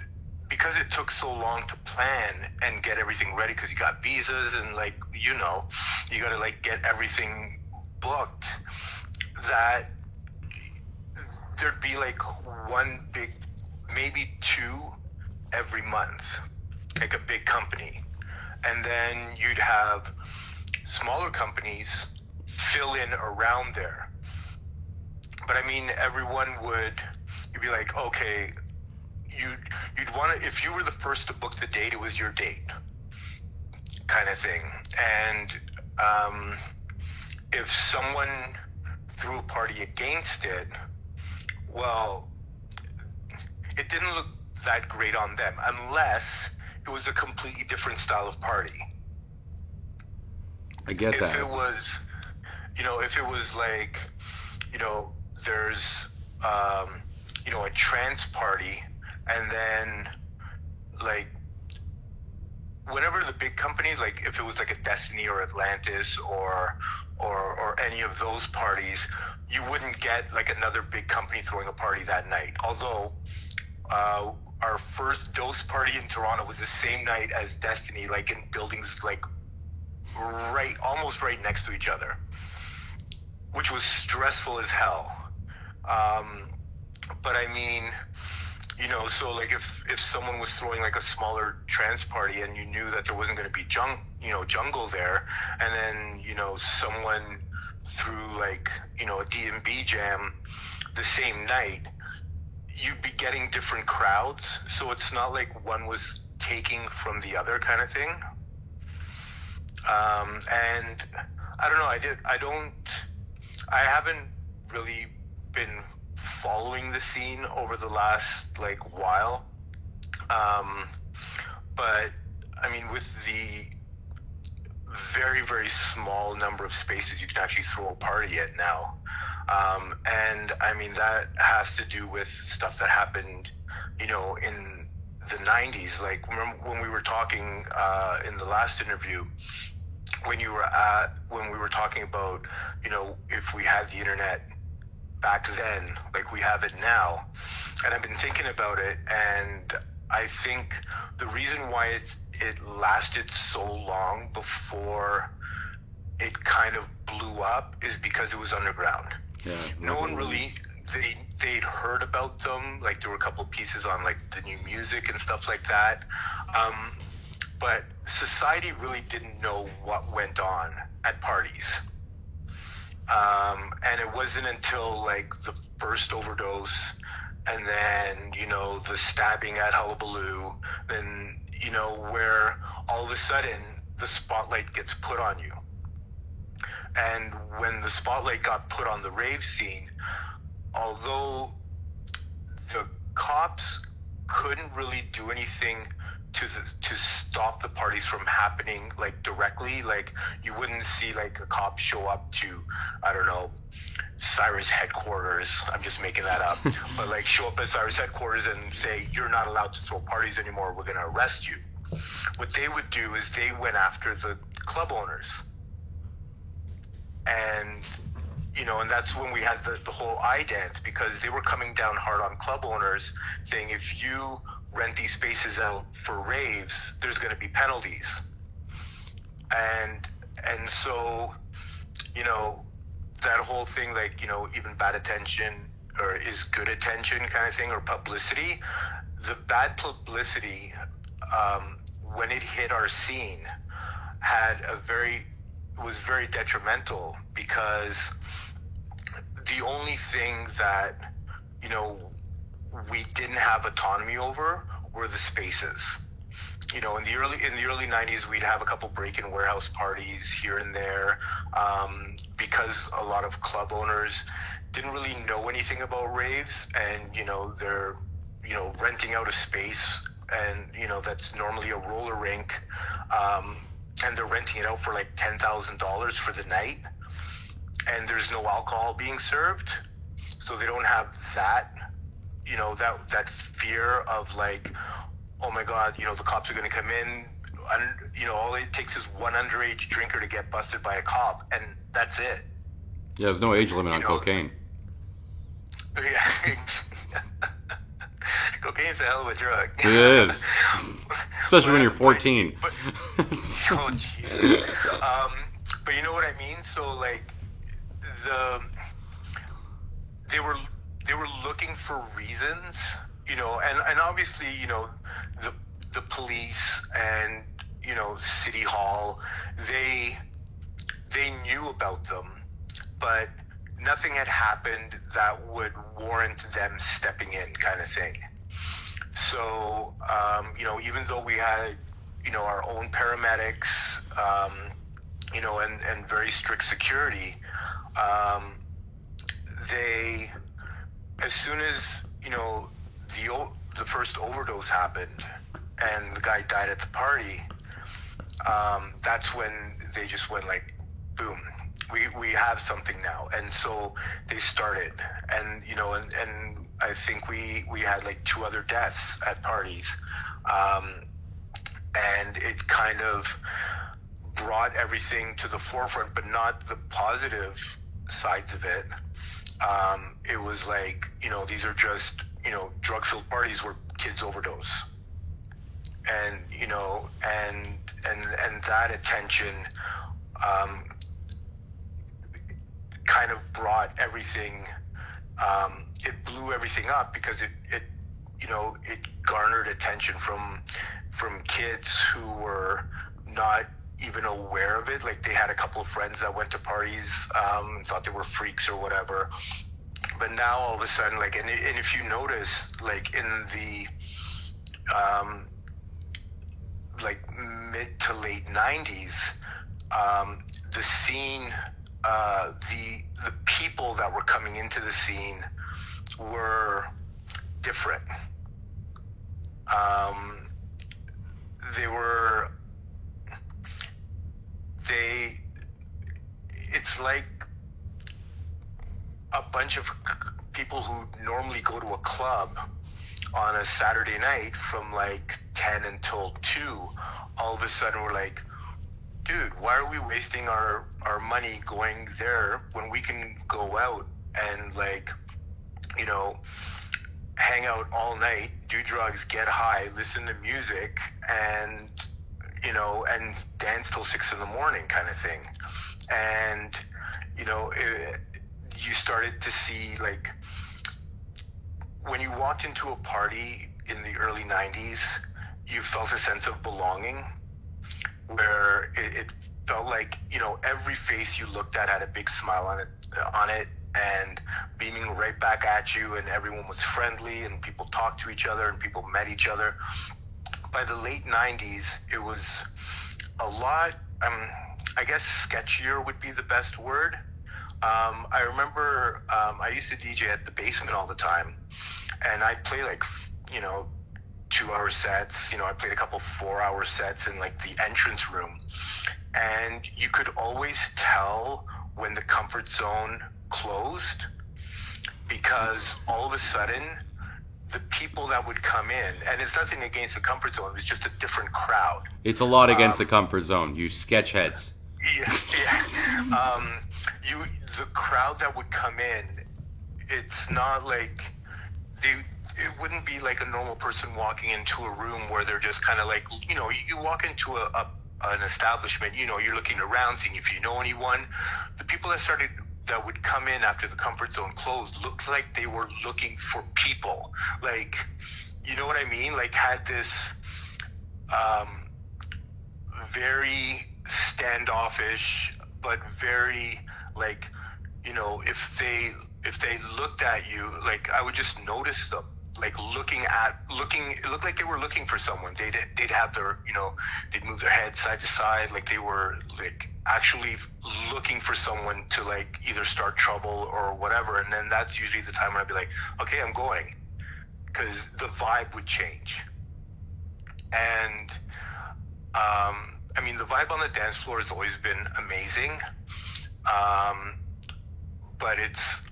[SPEAKER 1] because it took so long to plan and get everything ready, because you got visas and like, you know, you got to like get everything booked, that there'd be like one big, maybe two every month, like a big company. And then you'd have smaller companies fill in around there. But I mean, you'd be like, okay, you'd want to, if you were the first to book the date, it was your date kind of thing. And if someone threw a party against it, well, it didn't look that great on them unless it was a completely different style of party.
[SPEAKER 2] I get that.
[SPEAKER 1] If it was, you know, if it was like, you know, there's, you know, a trance party, and then like whenever the big companies, like if it was like a Destiny or Atlantis or any of those parties, you wouldn't get like another big company throwing a party that night. Although our first Dose party in Toronto was the same night as Destiny, like in buildings like almost right next to each other, which was stressful as hell. But I mean, so like if someone was throwing like a smaller trance party and you knew that there wasn't going to be jungle there, and then someone threw like a D&B jam the same night, you'd be getting different crowds. So it's not like one was taking from the other kind of thing. And I don't know. I haven't really been following the scene over the last like while. But I mean, with the very, very small number of spaces you can actually throw a party at now. And I mean, that has to do with stuff that happened, in the 90s. Like, remember when we were talking in the last interview, when we were talking about, if we had the internet back then, like we have it now. And I've been thinking about it, and I think the reason why it lasted so long before it kind of blew up is because it was underground.
[SPEAKER 2] Yeah,
[SPEAKER 1] no one really, they'd heard about them. Like, there were a couple pieces on like the new music and stuff like that. But society really didn't know what went on at parties. And it wasn't until like the first overdose, and then, the stabbing at Hullabaloo, then, where all of a sudden the spotlight gets put on you. And when the spotlight got put on the rave scene, although the cops couldn't really do anything to stop the parties from happening like directly, like you wouldn't see like a cop show up to, I don't know, Cyrus headquarters, I'm just making that up, but like show up at Cyrus headquarters and say, you're not allowed to throw parties anymore, we're going to arrest you. What they would do is they went after the club owners. And, and that's when we had the whole iDance, because they were coming down hard on club owners, saying if you rent these spaces out for raves, there's going to be penalties. And so, that whole thing, like, even bad attention or is good attention kind of thing, or publicity, the bad publicity, when it hit our scene, was very detrimental, because the only thing that, we didn't have autonomy over were the spaces. In the early 90s, we'd have a couple break-in warehouse parties here and there, because a lot of club owners didn't really know anything about raves, and they're renting out a space, and that's normally a roller rink, and they're renting it out for like $10,000 for the night, and there's no alcohol being served, so they don't have that that fear of like, oh my God, the cops are going to come in, and all it takes is one underage drinker to get busted by a cop, and that's it.
[SPEAKER 2] Yeah, there's no age limit on cocaine.
[SPEAKER 1] Yeah. Cocaine's a hell of a drug.
[SPEAKER 2] It is. Especially when you're 14.
[SPEAKER 1] Oh, Jesus. But you know what I mean? So, like, they were looking for reasons, and obviously, the police and, City Hall, they knew about them, but nothing had happened that would warrant them stepping in, kind of thing. So, even though we had, our own paramedics, and very strict security, they, as soon as, the first overdose happened and the guy died at the party, that's when they just went like, boom, we have something now. And so they started, and and I think we had like 2 other deaths at parties, and it kind of brought everything to the forefront, but not the positive sides of it. It was like, these are just, drug-filled parties where kids overdose. And, and that attention, kind of brought everything it blew everything up because it garnered attention from kids who were not even aware of it. Like, they had a couple of friends that went to parties and thought they were freaks or whatever. But now all of a sudden, like, and if you notice, like, in the like mid to late 90s, the scene, the people that were coming into the scene were different. It's like a bunch of people who normally go to a club on a Saturday night from like 10 until 2, all of a sudden we're like, dude, why are we wasting our money going there when we can go out and, like, hang out all night, do drugs, get high, listen to music, and and dance till 6 in the morning, kind of thing. And you started to see, like, when you walked into a party in the early 90s, you felt a sense of belonging, where it felt like, every face you looked at had a big smile on it and beaming right back at you, and everyone was friendly, and people talked to each other, and people met each other. By the late 90s, it was a lot, I guess sketchier would be the best word. I remember I used to DJ at the Basement all the time, and I'd play, like, 2-hour sets. I played a couple 4-hour sets in, like, the entrance room, and you could always tell when the Comfort Zone closed, because all of a sudden the people that would come in, and it's nothing against the Comfort Zone, it's just a different crowd.
[SPEAKER 2] It's a lot against the Comfort Zone, you sketch heads.
[SPEAKER 1] Yeah. The crowd that would come in, it's not like it wouldn't be like a normal person walking into a room where they're just kind of like, you walk into an establishment, you're looking around, seeing if you know anyone. The people that would come in after the Comfort Zone closed looked like they were looking for people. Like, you know what I mean? Like, had this very standoffish, but very, like, if they looked at you, like, I would just notice them, like, it looked like they were looking for someone. They'd have their, they'd move their head side to side, like they were, like, actually looking for someone to, like, either start trouble or whatever. And then that's usually the time when I'd be like, okay, I'm going, because the vibe would change. And the vibe on the dance floor has always been amazing, but it's,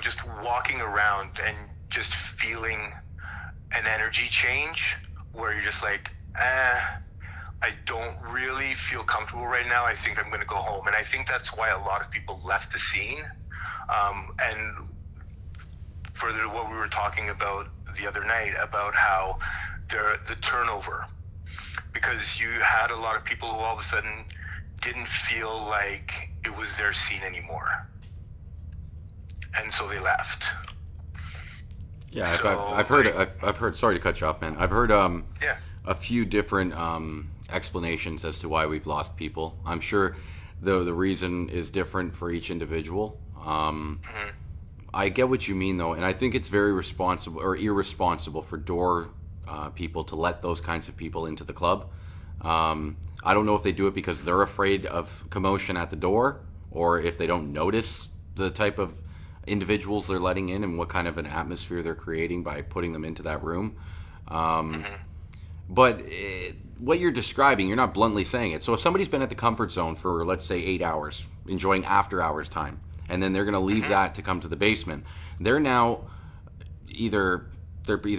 [SPEAKER 1] just walking around and just feeling an energy change where you're just like, I don't really feel comfortable right now. I think I'm going to go home. And I think that's why a lot of people left the scene. And further, what we were talking about the other night about how the turnover, because you had a lot of people who all of a sudden didn't feel like it was their scene anymore. And so they left.
[SPEAKER 2] Yeah, I've heard. Sorry to cut you off, man. I've heard a few different explanations as to why we've lost people. I'm sure the reason is different for each individual. I get what you mean, though, and I think it's very responsible or irresponsible for door people to let those kinds of people into the club. I don't know if they do it because they're afraid of commotion at the door, or if they don't notice the type of individuals they're letting in and what kind of an atmosphere they're creating by putting them into that room. But what you're describing, you're not bluntly saying it. So if somebody's been at the Comfort Zone for, let's say, 8 hours, enjoying after hours time, and then they're going to leave that to come to the Basement, they're now either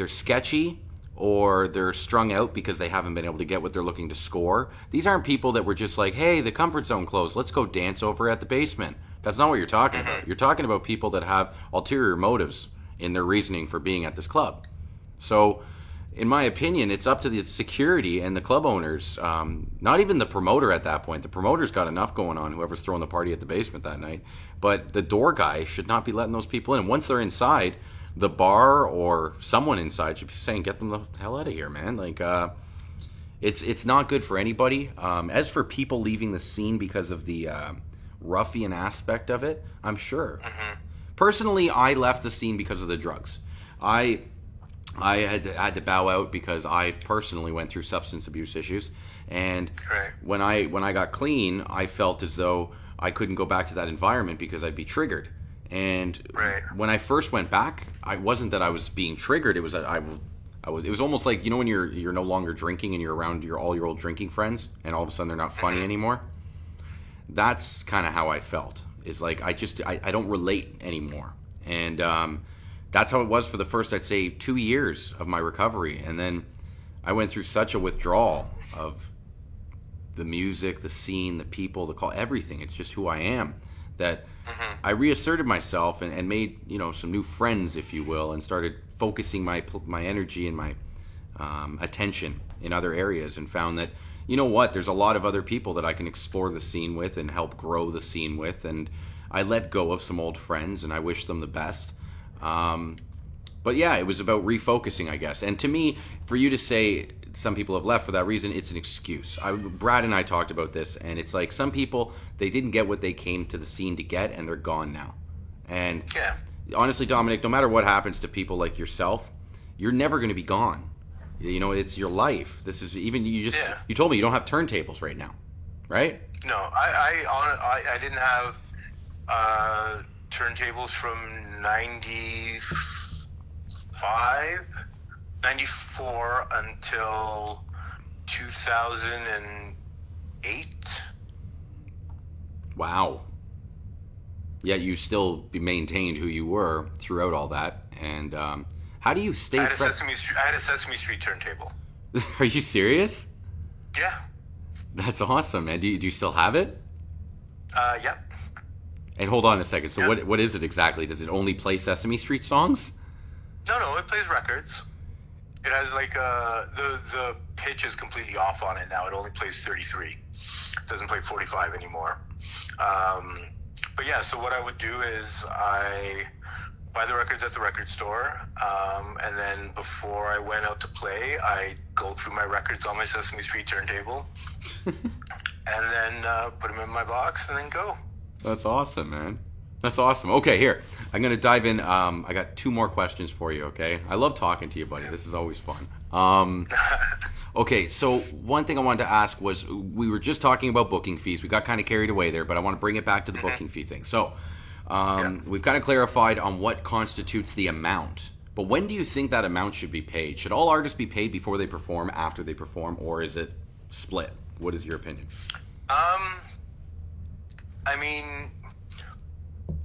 [SPEAKER 2] sketchy or they're strung out because they haven't been able to get what they're looking to score. These aren't people that were just like, hey, the Comfort Zone closed, let's go dance over at the Basement. That's not what you're talking about. You're talking about people that have ulterior motives in their reasoning for being at this club. So in my opinion, it's up to the security and the club owners. Not even the promoter at that point. The promoter's got enough going on, whoever's throwing the party at the basement that night. But the door guy should not be letting those people in. Once they're inside, the bar or someone inside should be saying, "Get them the hell out of here, man!" Like, it's not good for anybody. As for people leaving the scene because of the ruffian aspect of it, I'm sure.
[SPEAKER 1] Mm-hmm.
[SPEAKER 2] Personally, I left the scene because of the drugs. I had to bow out because I personally went through substance abuse issues, and
[SPEAKER 1] Right.
[SPEAKER 2] when I got clean, I felt as though I couldn't go back to that environment because I'd be triggered. And
[SPEAKER 1] Right.
[SPEAKER 2] when I first went back, I wasn't that I was being triggered. It was that I was. It was almost like, you know, when you're no longer drinking and you're around all your old drinking friends, and all of a sudden they're not funny anymore. That's kind of how I felt. Is like I don't relate anymore, and that's how it was for the first, I'd say, 2 years of my recovery. And then I went through such a withdrawal of the music, the scene, the people, the call, everything. It's just who I am, that I reasserted myself and made, you know, some new friends, if you will, and started focusing my energy and my attention in other areas, and found that, you know what, there's a lot of other people that I can explore the scene with and help grow the scene with. And I let go of some old friends, and I wish them the best. But yeah, it was about refocusing, I guess. And to me, for you to say some people have left for that reason, it's an excuse. Brad and I talked about this, and it's like some people, they didn't get what they came to the scene to get, and they're gone now. And
[SPEAKER 1] Yeah.
[SPEAKER 2] honestly, Dominic, no matter what happens to people like yourself, you're never going to be gone. You know, it's your life. This is even you told me you don't have turntables right now, right?
[SPEAKER 1] No, I didn't have turntables from 94 until 2008.
[SPEAKER 2] Wow. Yet you still maintained who you were throughout all that. And how do you stay fresh?
[SPEAKER 1] I had a Sesame Street turntable.
[SPEAKER 2] Are you serious?
[SPEAKER 1] Yeah.
[SPEAKER 2] That's awesome, man. Do you still have it?
[SPEAKER 1] Yep.
[SPEAKER 2] And hold on a second. So
[SPEAKER 1] Yeah.
[SPEAKER 2] what is it exactly? Does it only play Sesame Street songs?
[SPEAKER 1] No, it plays records. It has like the pitch is completely off on it now. It only plays 33. It doesn't play 45 anymore. But yeah, so what I would do is I buy the records at the record store, and then before I went out to play, I go through my records on my Sesame Street turntable, and then put them in my box, and then go.
[SPEAKER 2] That's awesome, man. That's awesome. Okay, here. I'm going to dive in. I got 2 more questions for you, okay? I love talking to you, buddy. This is always fun. Okay, so one thing I wanted to ask was, we were just talking about booking fees. We got kind of carried away there, but I want to bring it back to the booking fee thing. So we've kind of clarified on what constitutes the amount. But when do you think that amount should be paid? Should all artists be paid before they perform, after they perform, or is it split? What is your opinion?
[SPEAKER 1] I mean,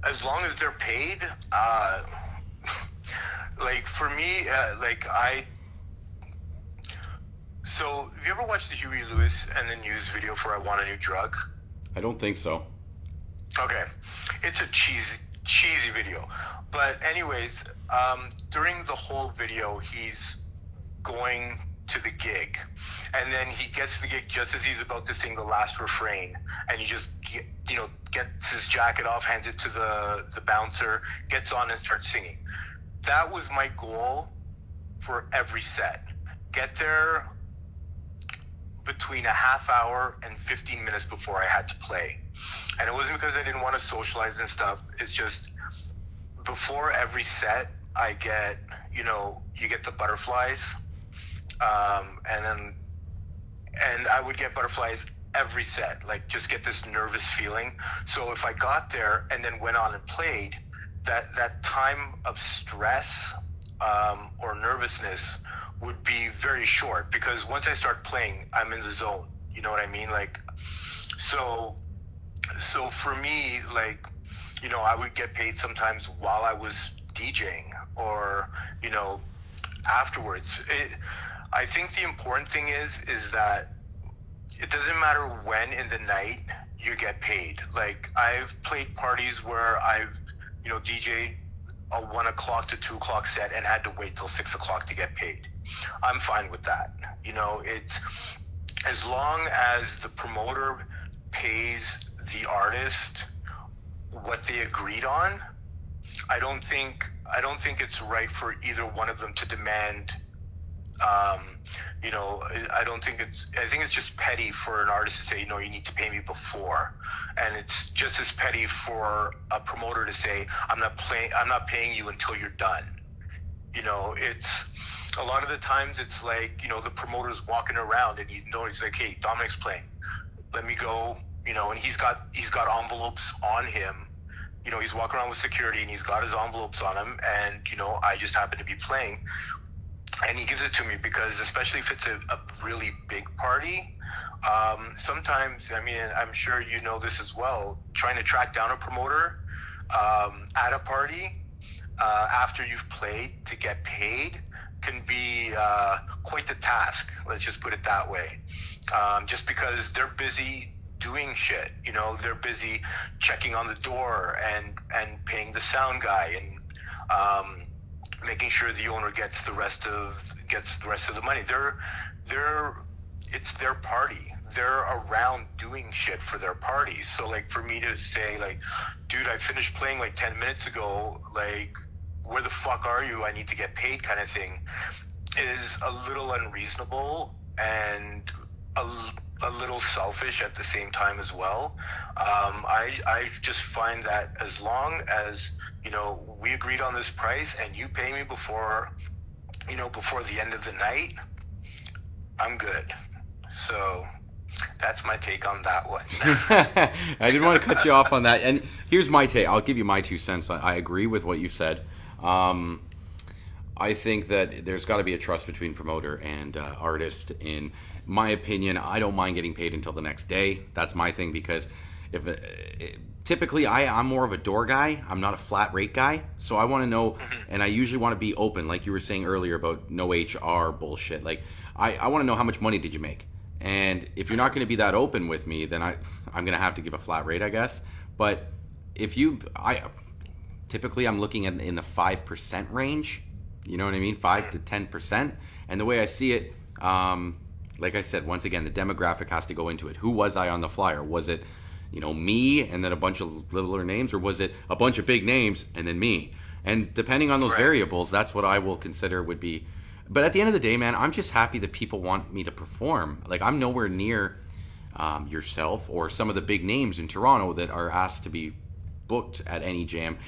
[SPEAKER 1] as long as they're paid, like for me, so have you ever watched the Huey Lewis and the News video for I Want a New Drug?
[SPEAKER 2] I don't think so.
[SPEAKER 1] Okay. It's a cheesy video. But anyways, during the whole video, he's going to the gig. And then he gets to the gig just as he's about to sing the last refrain. And he just, gets his jacket off, hands it to the bouncer, gets on and starts singing. That was my goal for every set. Get there between a half hour and 15 minutes before I had to play. And it wasn't because I didn't want to socialize and stuff. It's just before every set, I get, you get the butterflies. And I would get butterflies every set, like just get this nervous feeling. So if I got there and then went on and played, that time of stress or nervousness would be very short, because once I start playing, I'm in the zone. You know what I mean? Like, so for me, like, I would get paid sometimes while I was DJing or, afterwards. I think the important thing is that it doesn't matter when in the night you get paid. Like, I've played parties where I've, DJ'd a 1 o'clock to 2 o'clock set and had to wait till 6 o'clock to get paid. I'm fine with that. You know, it's as long as the promoter pays the artist what they agreed on. I don't think it's right for either one of them to demand. You know, I think it's just petty for an artist to say, no, you need to pay me before, and it's just as petty for a promoter to say, I'm not paying you until you're done. You know, it's a lot of the times it's like, you know, the promoter's walking around and you know, he's like, hey, Dominic's playing, let me go, you know, and he's got envelopes on him. You know, he's walking around with security and he's got his envelopes on him, and, you know, I just happen to be playing. And he gives it to me because, especially if it's a really big party, sometimes, I mean, I'm sure you know this as well, trying to track down a promoter at a party after you've played to get paid can be quite the task. Let's just put it that way. Just because they're busy doing shit, you know, they're busy checking on the door and paying the sound guy and making sure the owner gets the rest of the money. It's their party. They're around doing shit for their party. So like for me to say like, dude, I finished playing like 10 minutes ago, like where the fuck are you? I need to get paid kind of thing is a little unreasonable and a little selfish at the same time as well. I just find that as long as, you know, we agreed on this price and you pay me before the end of the night, I'm good. So that's my take on that one.
[SPEAKER 2] I didn't want to cut you off on that. And here's my take. I'll give you my 2 cents. I agree with what you said. I think that there's got to be a trust between promoter and artist. In my opinion, I don't mind getting paid until the next day. That's my thing, because typically I'm more of a door guy. I'm not a flat rate guy. So I want to know, and I usually want to be open, like you were saying earlier about no HR bullshit. Like I want to know how much money did you make. And if you're not going to be that open with me, then I'm going to have to give a flat rate, I guess. But typically I'm looking at in the 5% range. You know what I mean? 5 to 10%. And the way I see it, like I said, once again, the demographic has to go into it. Who was I on the flyer? Was it, you know, me and then a bunch of littler names, or was it a bunch of big names and then me? And depending on those variables, that's what I will consider would be. But at the end of the day, man, I'm just happy that people want me to perform. Like, I'm nowhere near yourself or some of the big names in Toronto that are asked to be booked at any jam.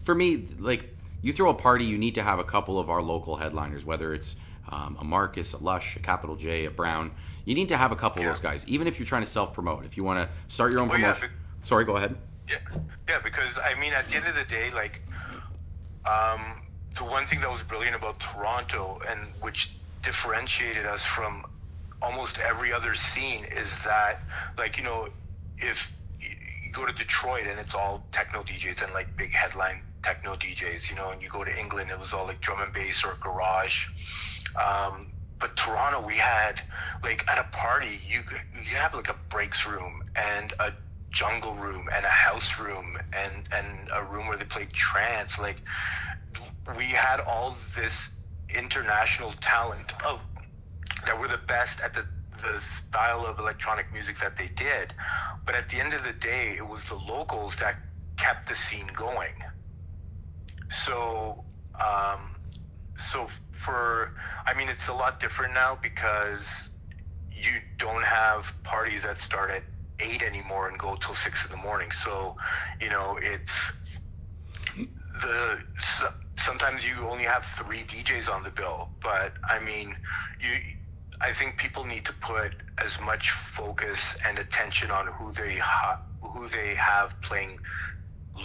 [SPEAKER 2] For me, like, you throw a party, you need to have a couple of our local headliners, whether it's a Marcus, a Lush, a Capital J, a Brown. You need to have a couple of those guys, even if you're trying to self-promote. If you want to start your own promotion. Sorry, go ahead.
[SPEAKER 1] Yeah, because, I mean, at the end of the day, like, the one thing that was brilliant about Toronto and which differentiated us from almost every other scene is that, like, you know, if you go to Detroit and it's all techno DJs and like big headline techno DJs, you know, and you go to England, it was all like drum and bass or garage. But Toronto, we had, like, at a party, you have like a breaks room and a jungle room and a house room and a room where they played trance. Like, we had all this international talent that were the best at the style of electronic music that they did. But at the end of the day, it was the locals that kept the scene going. So, I mean, it's a lot different now because you don't have parties that start at 8 anymore and go till 6 in the morning. So, you know, it's sometimes you only have 3 DJs on the bill. But I mean, I think people need to put as much focus and attention on who they have playing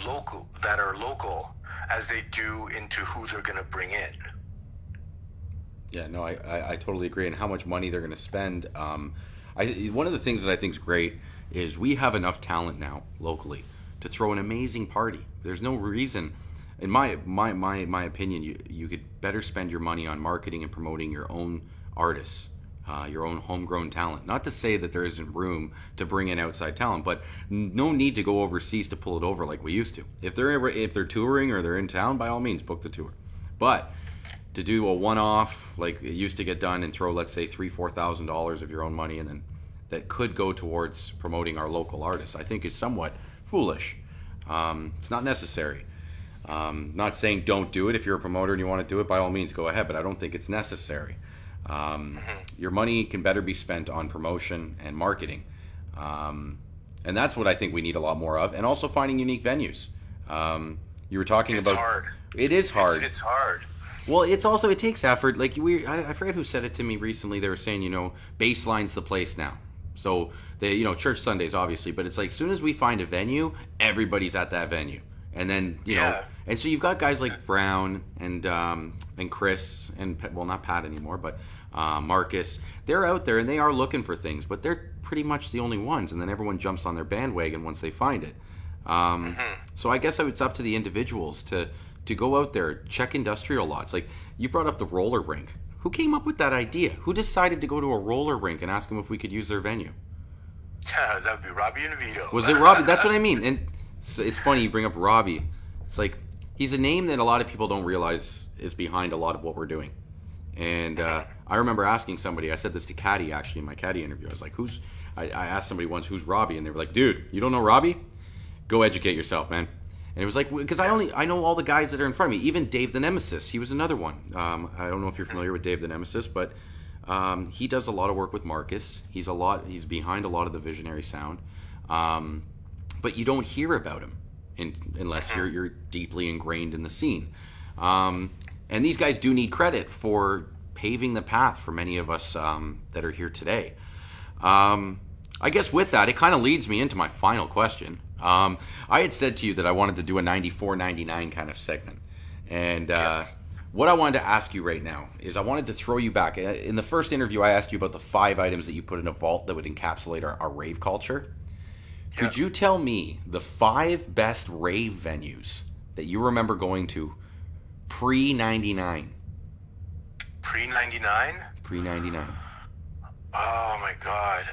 [SPEAKER 1] local, that are local, as they do into who they're going to bring in.
[SPEAKER 2] Yeah, no, I totally agree. And how much money they're going to spend. One of the things that I think is great is we have enough talent now locally to throw an amazing party. There's no reason, in my opinion, you could better spend your money on marketing and promoting your own artists, your own homegrown talent. Not to say that there isn't room to bring in outside talent, but no need to go overseas to pull it over like we used to. If they're touring or they're in town, by all means, book the tour. But to do a one-off like it used to get done and throw, let's say, $3,000-4,000 of your own money, and then that could go towards promoting our local artists, I think is somewhat foolish. It's not necessary. Not saying don't do it. If you're a promoter and you want to do it, by all means, go ahead. But I don't think it's necessary. Your money can better be spent on promotion and marketing. And that's what I think we need a lot more of. And also finding unique venues. You were talking about...
[SPEAKER 1] It's hard.
[SPEAKER 2] It is hard.
[SPEAKER 1] It's hard.
[SPEAKER 2] Well, it's also, it takes effort. Like, I forget who said it to me recently. They were saying, Baseline's the place now. So, church Sundays, obviously. But it's like, as soon as we find a venue, everybody's at that venue. And then, and so you've got guys like Brown and Chris and, well, not Pat anymore, but Marcus. They're out there and they are looking for things, but they're pretty much the only ones. And then everyone jumps on their bandwagon once they find it. So I guess it's up to the individuals to go out there, check industrial lots. Like, you brought up the roller rink. Who came up with that idea? Who decided to go to a roller rink and ask them if we could use their venue?
[SPEAKER 1] That would be Robbie and Vito.
[SPEAKER 2] Was it Robbie? That's what I mean. And it's funny you bring up Robbie. It's like, he's a name that a lot of people don't realize is behind a lot of what we're doing. And I remember asking somebody, I said this to Caddy actually in my Caddy interview. I was like, I asked somebody once, who's Robbie? And they were like, dude, you don't know Robbie? Go educate yourself, man. And it was like, because I know all the guys that are in front of me. Even Dave the Nemesis, he was another one. I don't know if you're familiar with Dave the Nemesis, but he does a lot of work with Marcus. He's behind a lot of the Visionary sound, but you don't hear about him unless you're deeply ingrained in the scene. And these guys do need credit for paving the path for many of us that are here today. I guess with that, it kind of leads me into my final question. I had said to you that I wanted to do a 94-99 kind of segment. And what I wanted to ask you right now is I wanted to throw you back. In the first interview, I asked you about the 5 items that you put in a vault that would encapsulate our rave culture. Yeah. Could you tell me the 5 best rave venues that you remember going to pre-99?
[SPEAKER 1] Pre-99?
[SPEAKER 2] Pre-99.
[SPEAKER 1] Oh, my God.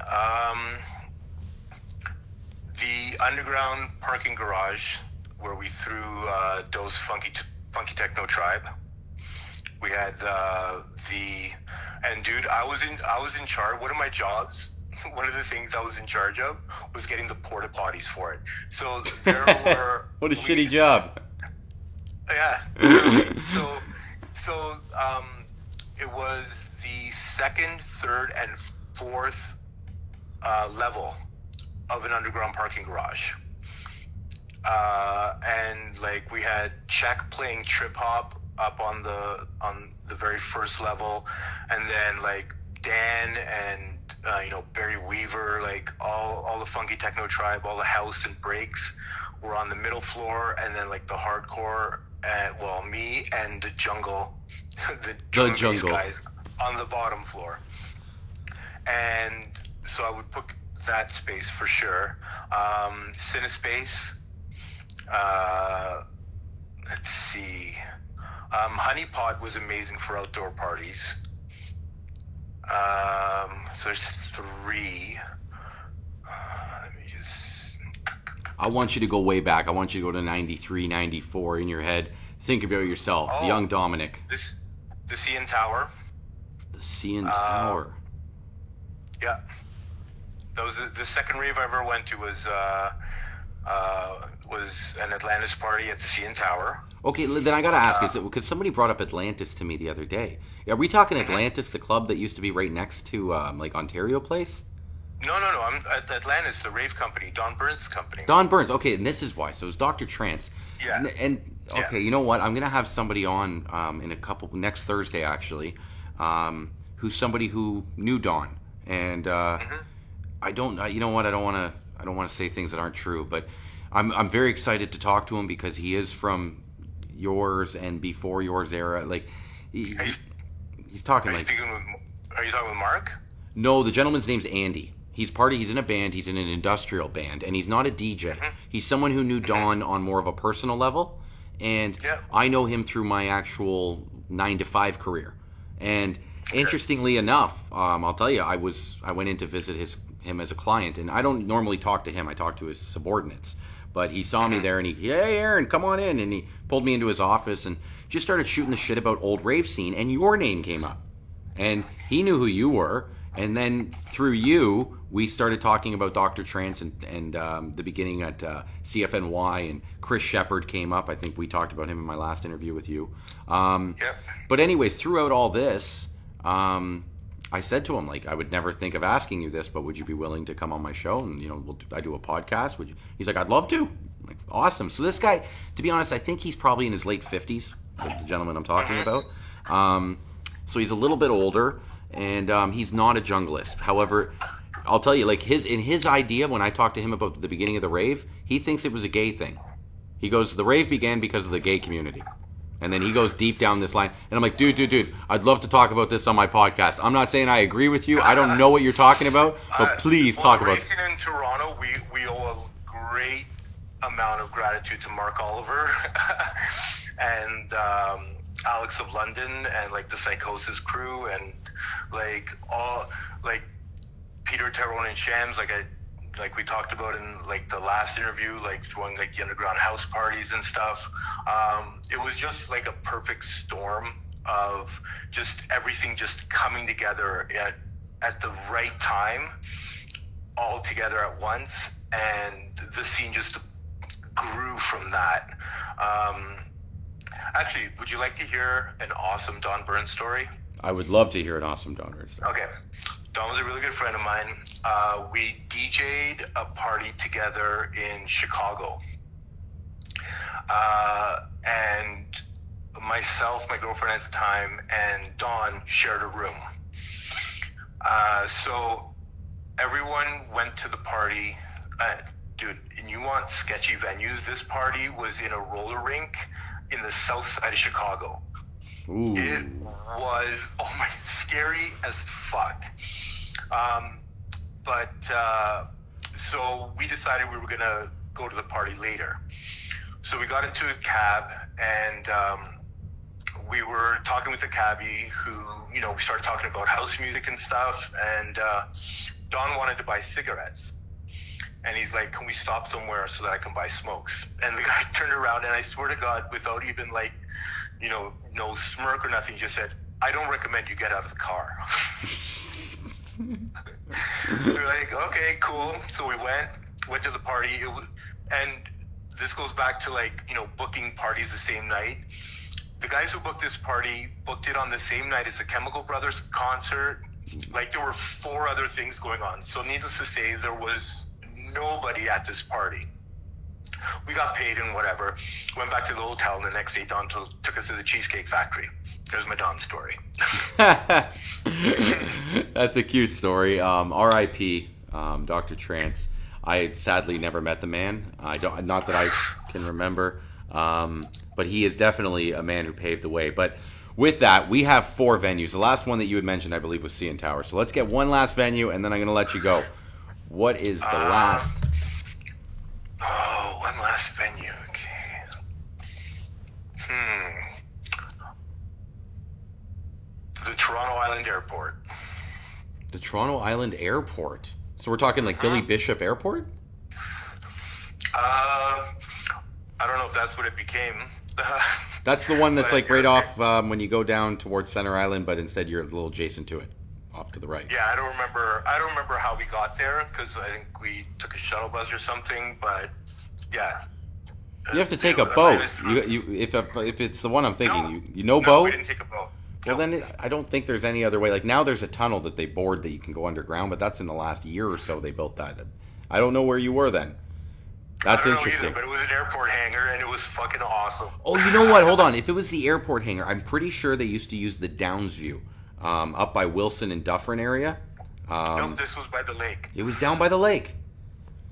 [SPEAKER 1] The underground parking garage where we threw Doe's Funky Techno Tribe. We had and dude, I was in charge. One of my jobs, one of the things I was in charge of was getting the porta potties for it. So there were
[SPEAKER 2] what a shitty job.
[SPEAKER 1] Yeah. So it was the 2nd, 3rd, and 4th level of an underground parking garage. And like we had Czech playing trip hop up on the very first level, and then like Dan and Barry Weaver, like all the Funky Techno Tribe, all the house and breaks were on the middle floor, and then like the hardcore, me and the jungle, the jungle guys on the bottom floor. And so I would put that space for sure. Cinespace. Let's see. Honeypot was amazing for outdoor parties. So there's 3. Let me just...
[SPEAKER 2] I want you to go way back. I want you to go to 93, 94 in your head. Think about yourself. Young Dominic.
[SPEAKER 1] The CN Tower.
[SPEAKER 2] The CN Tower.
[SPEAKER 1] Yeah. That was the second rave I ever went to was an Atlantis party at the CN Tower.
[SPEAKER 2] Okay, then I gotta ask, is it because somebody brought up Atlantis to me the other day? Are we talking Atlantis, the club that used to be right next to like Ontario Place?
[SPEAKER 1] No. I'm at Atlantis, the rave company, Don Burns' company.
[SPEAKER 2] Don Burns. Okay, and this is why. So it's Dr. Trance.
[SPEAKER 1] Yeah.
[SPEAKER 2] And okay, you know what? I'm gonna have somebody on in next Thursday actually, who's somebody who knew Don, and I don't. You know what? I don't want to say things that aren't true, but I'm very excited to talk to him because he is from yours and before yours era. Like he's talking like.
[SPEAKER 1] Are you talking with Mark?
[SPEAKER 2] No, the gentleman's name's Andy. He's in a band. He's in an industrial band, and he's not a DJ. He's someone who knew Don on more of a personal level, and I know him through my actual 9-to-5 career. And interestingly enough, I'll tell you, I went in to visit him as a client, and I don't normally talk to him. I talk to his subordinates. But he saw me there and hey, Aaron, come on in. And he pulled me into his office and just started shooting the shit about old rave scene. And your name came up. And he knew who you were. And then through you, we started talking about Dr. Trance and the beginning at CFNY. And Chris Shepard came up. I think we talked about him in my last interview with you.
[SPEAKER 1] Yep.
[SPEAKER 2] But anyways, throughout all this, I said to him, like, I would never think of asking you this, but would you be willing to come on my show? And, I do a podcast. Would you? He's like, I'd love to. I'm like, awesome. So this guy, to be honest, I think he's probably in his late 50s, the gentleman I'm talking about. So he's a little bit older, and he's not a junglist. However, I'll tell you, like, in his idea, when I talked to him about the beginning of the rave, he thinks it was a gay thing. He goes, the rave began because of the gay community. And then he goes deep down this line. And I'm like, dude, I'd love to talk about this on my podcast. I'm not saying I agree with you. I don't know what you're talking about, but please talk about it.
[SPEAKER 1] Racing in Toronto, we owe a great amount of gratitude to Mark Oliver and Alex of London and, like, the Psychosis crew and, like, all, like, Peter Tyrone and Shams, like we talked about in, like, the last interview, like throwing, like, the underground house parties and stuff. It was just like a perfect storm of just everything just coming together at the right time, all together at once, and the scene just grew from that. Actually, would you like to hear an awesome Don Burns story?
[SPEAKER 2] I would love to hear an awesome Don Burns story.
[SPEAKER 1] Okay. Don was a really good friend of mine. We DJ'd a party together in Chicago. And myself, my girlfriend at the time, and Don shared a room. So everyone went to the party. Dude, and you want sketchy venues? This party was in a roller rink in the south side of Chicago.
[SPEAKER 2] Ooh.
[SPEAKER 1] It was, scary as fuck. So we decided we were going to go to the party later. So we got into a cab, and we were talking with the cabbie who, we started talking about house music and stuff, and Don wanted to buy cigarettes. And he's like, can we stop somewhere so that I can buy smokes? And the guy turned around, and I swear to God, without even, like, no smirk or nothing, just said, I don't recommend you get out of the car. So we're like, okay, cool. So we went to the party. And this goes back to, like, booking parties the same night. The guys who booked this party booked it on the same night as the Chemical Brothers concert. Like, there were 4 other things going on. So needless to say, there was nobody at this party. We got paid and whatever. Went back to the hotel, and the next day Don took us to the Cheesecake Factory. There's my Don story.
[SPEAKER 2] That's a cute story. R.I.P. Dr. Trance. I sadly never met the man. Not that I can remember, but he is definitely a man who paved the way. But with that, we have 4 venues. The last one that you had mentioned, I believe, was CN Tower. So let's get one last venue, and then I'm going to let you go. What is the last?
[SPEAKER 1] One last venue. Okay. The Toronto Island Airport.
[SPEAKER 2] The Toronto Island Airport. So we're talking like Billy Bishop Airport?
[SPEAKER 1] I don't know if that's what it became.
[SPEAKER 2] That's the one that's like right off when you go down towards Center Island, but instead you're a little adjacent to it, off to the right.
[SPEAKER 1] Yeah, I don't remember how we got there, because I think we took a shuttle bus or something. But yeah,
[SPEAKER 2] you have to take a boat. If it's the one I'm thinking,
[SPEAKER 1] no,
[SPEAKER 2] boat.
[SPEAKER 1] We didn't take a boat.
[SPEAKER 2] Well, then I don't think there's any other way. Like now, there's a tunnel that they bored that you can go underground, but that's in the last year or so they built that. I don't know where you were then. That's interesting.
[SPEAKER 1] Either, but it was an airport hangar, and it was fucking awesome.
[SPEAKER 2] Oh, you know what? Hold on. If it was the airport hangar, I'm pretty sure they used to use the Downs View up by Wilson and Dufferin area.
[SPEAKER 1] Nope, this was by the lake.
[SPEAKER 2] It was down by the lake.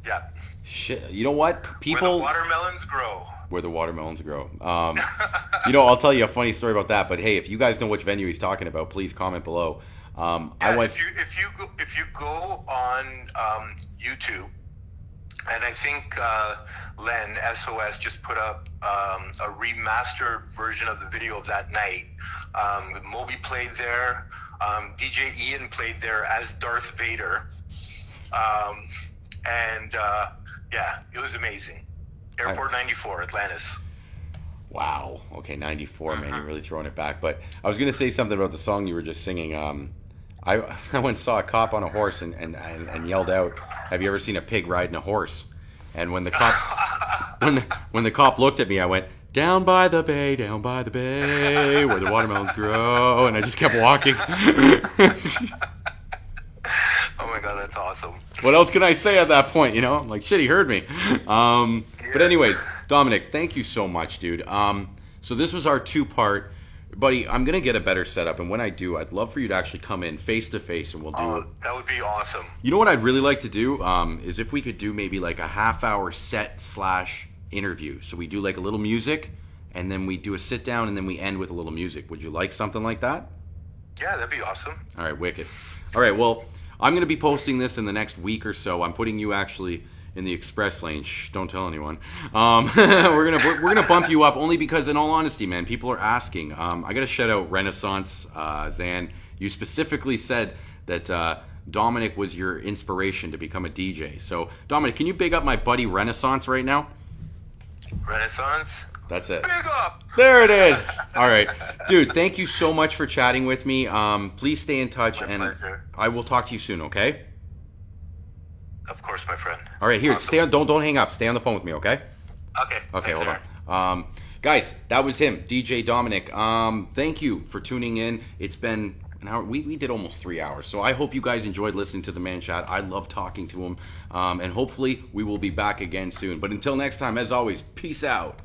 [SPEAKER 1] Yeah.
[SPEAKER 2] Shit. You know what?
[SPEAKER 1] Where the watermelons grow.
[SPEAKER 2] Where the watermelons grow. I'll tell you a funny story about that. But hey, if you guys know which venue he's talking about, please comment below.
[SPEAKER 1] If you go on YouTube, and I think Len SOS just put up a remastered version of the video of that night. Moby played there. DJ Ian played there as Darth Vader. Yeah, it was amazing. Airport 94, Atlantis.
[SPEAKER 2] Wow. Okay, 94, man. You're really throwing it back. But I was going to say something about the song you were just singing. I went and saw a cop on a horse and yelled out, "Have you ever seen a pig riding a horse?" And when the cop when the cop looked at me, I went, down by the bay, where the watermelons grow. And I just kept walking.
[SPEAKER 1] Oh my God, that's awesome.
[SPEAKER 2] What else can I say at that point? You know, I'm like, shit, he heard me. But anyways, Dominic, thank you so much, dude. So this was our 2-part. Buddy, I'm going to get a better setup. And when I do, I'd love for you to actually come in face to face and we'll do it.
[SPEAKER 1] That would be awesome.
[SPEAKER 2] You know what I'd really like to do is if we could do maybe like a half-hour set / interview. So we do like a little music and then we do a sit down and then we end with a little music. Would you like something like that?
[SPEAKER 1] Yeah, that'd be awesome.
[SPEAKER 2] All right, wicked. All right, well, I'm going to be posting this in the next week or so. I'm putting you actually in the express lane. Shh, don't tell anyone. We're gonna bump you up only because, in all honesty, man, people are asking. I got to shout out Renaissance, Zan. You specifically said that Dominic was your inspiration to become a DJ. So, Dominic, can you big up my buddy Renaissance right now?
[SPEAKER 1] Renaissance.
[SPEAKER 2] That's it.
[SPEAKER 1] Big up.
[SPEAKER 2] There it is. All right. Dude, thank you so much for chatting with me. Please stay in touch.
[SPEAKER 1] My pleasure.
[SPEAKER 2] I will talk to you soon, okay?
[SPEAKER 1] Of course, my friend.
[SPEAKER 2] All right, here,
[SPEAKER 1] Awesome.
[SPEAKER 2] stay on, don't hang up. Stay on the phone with me, okay?
[SPEAKER 1] Okay.
[SPEAKER 2] Okay,
[SPEAKER 1] Thanks,
[SPEAKER 2] hold
[SPEAKER 1] sir.
[SPEAKER 2] on. Guys, that was him, DJ Dominic. Thank you for tuning in. It's been an hour. We did almost 3 hours. So I hope you guys enjoyed listening to the man chat. I love talking to him. And hopefully we will be back again soon. But until next time, as always, peace out.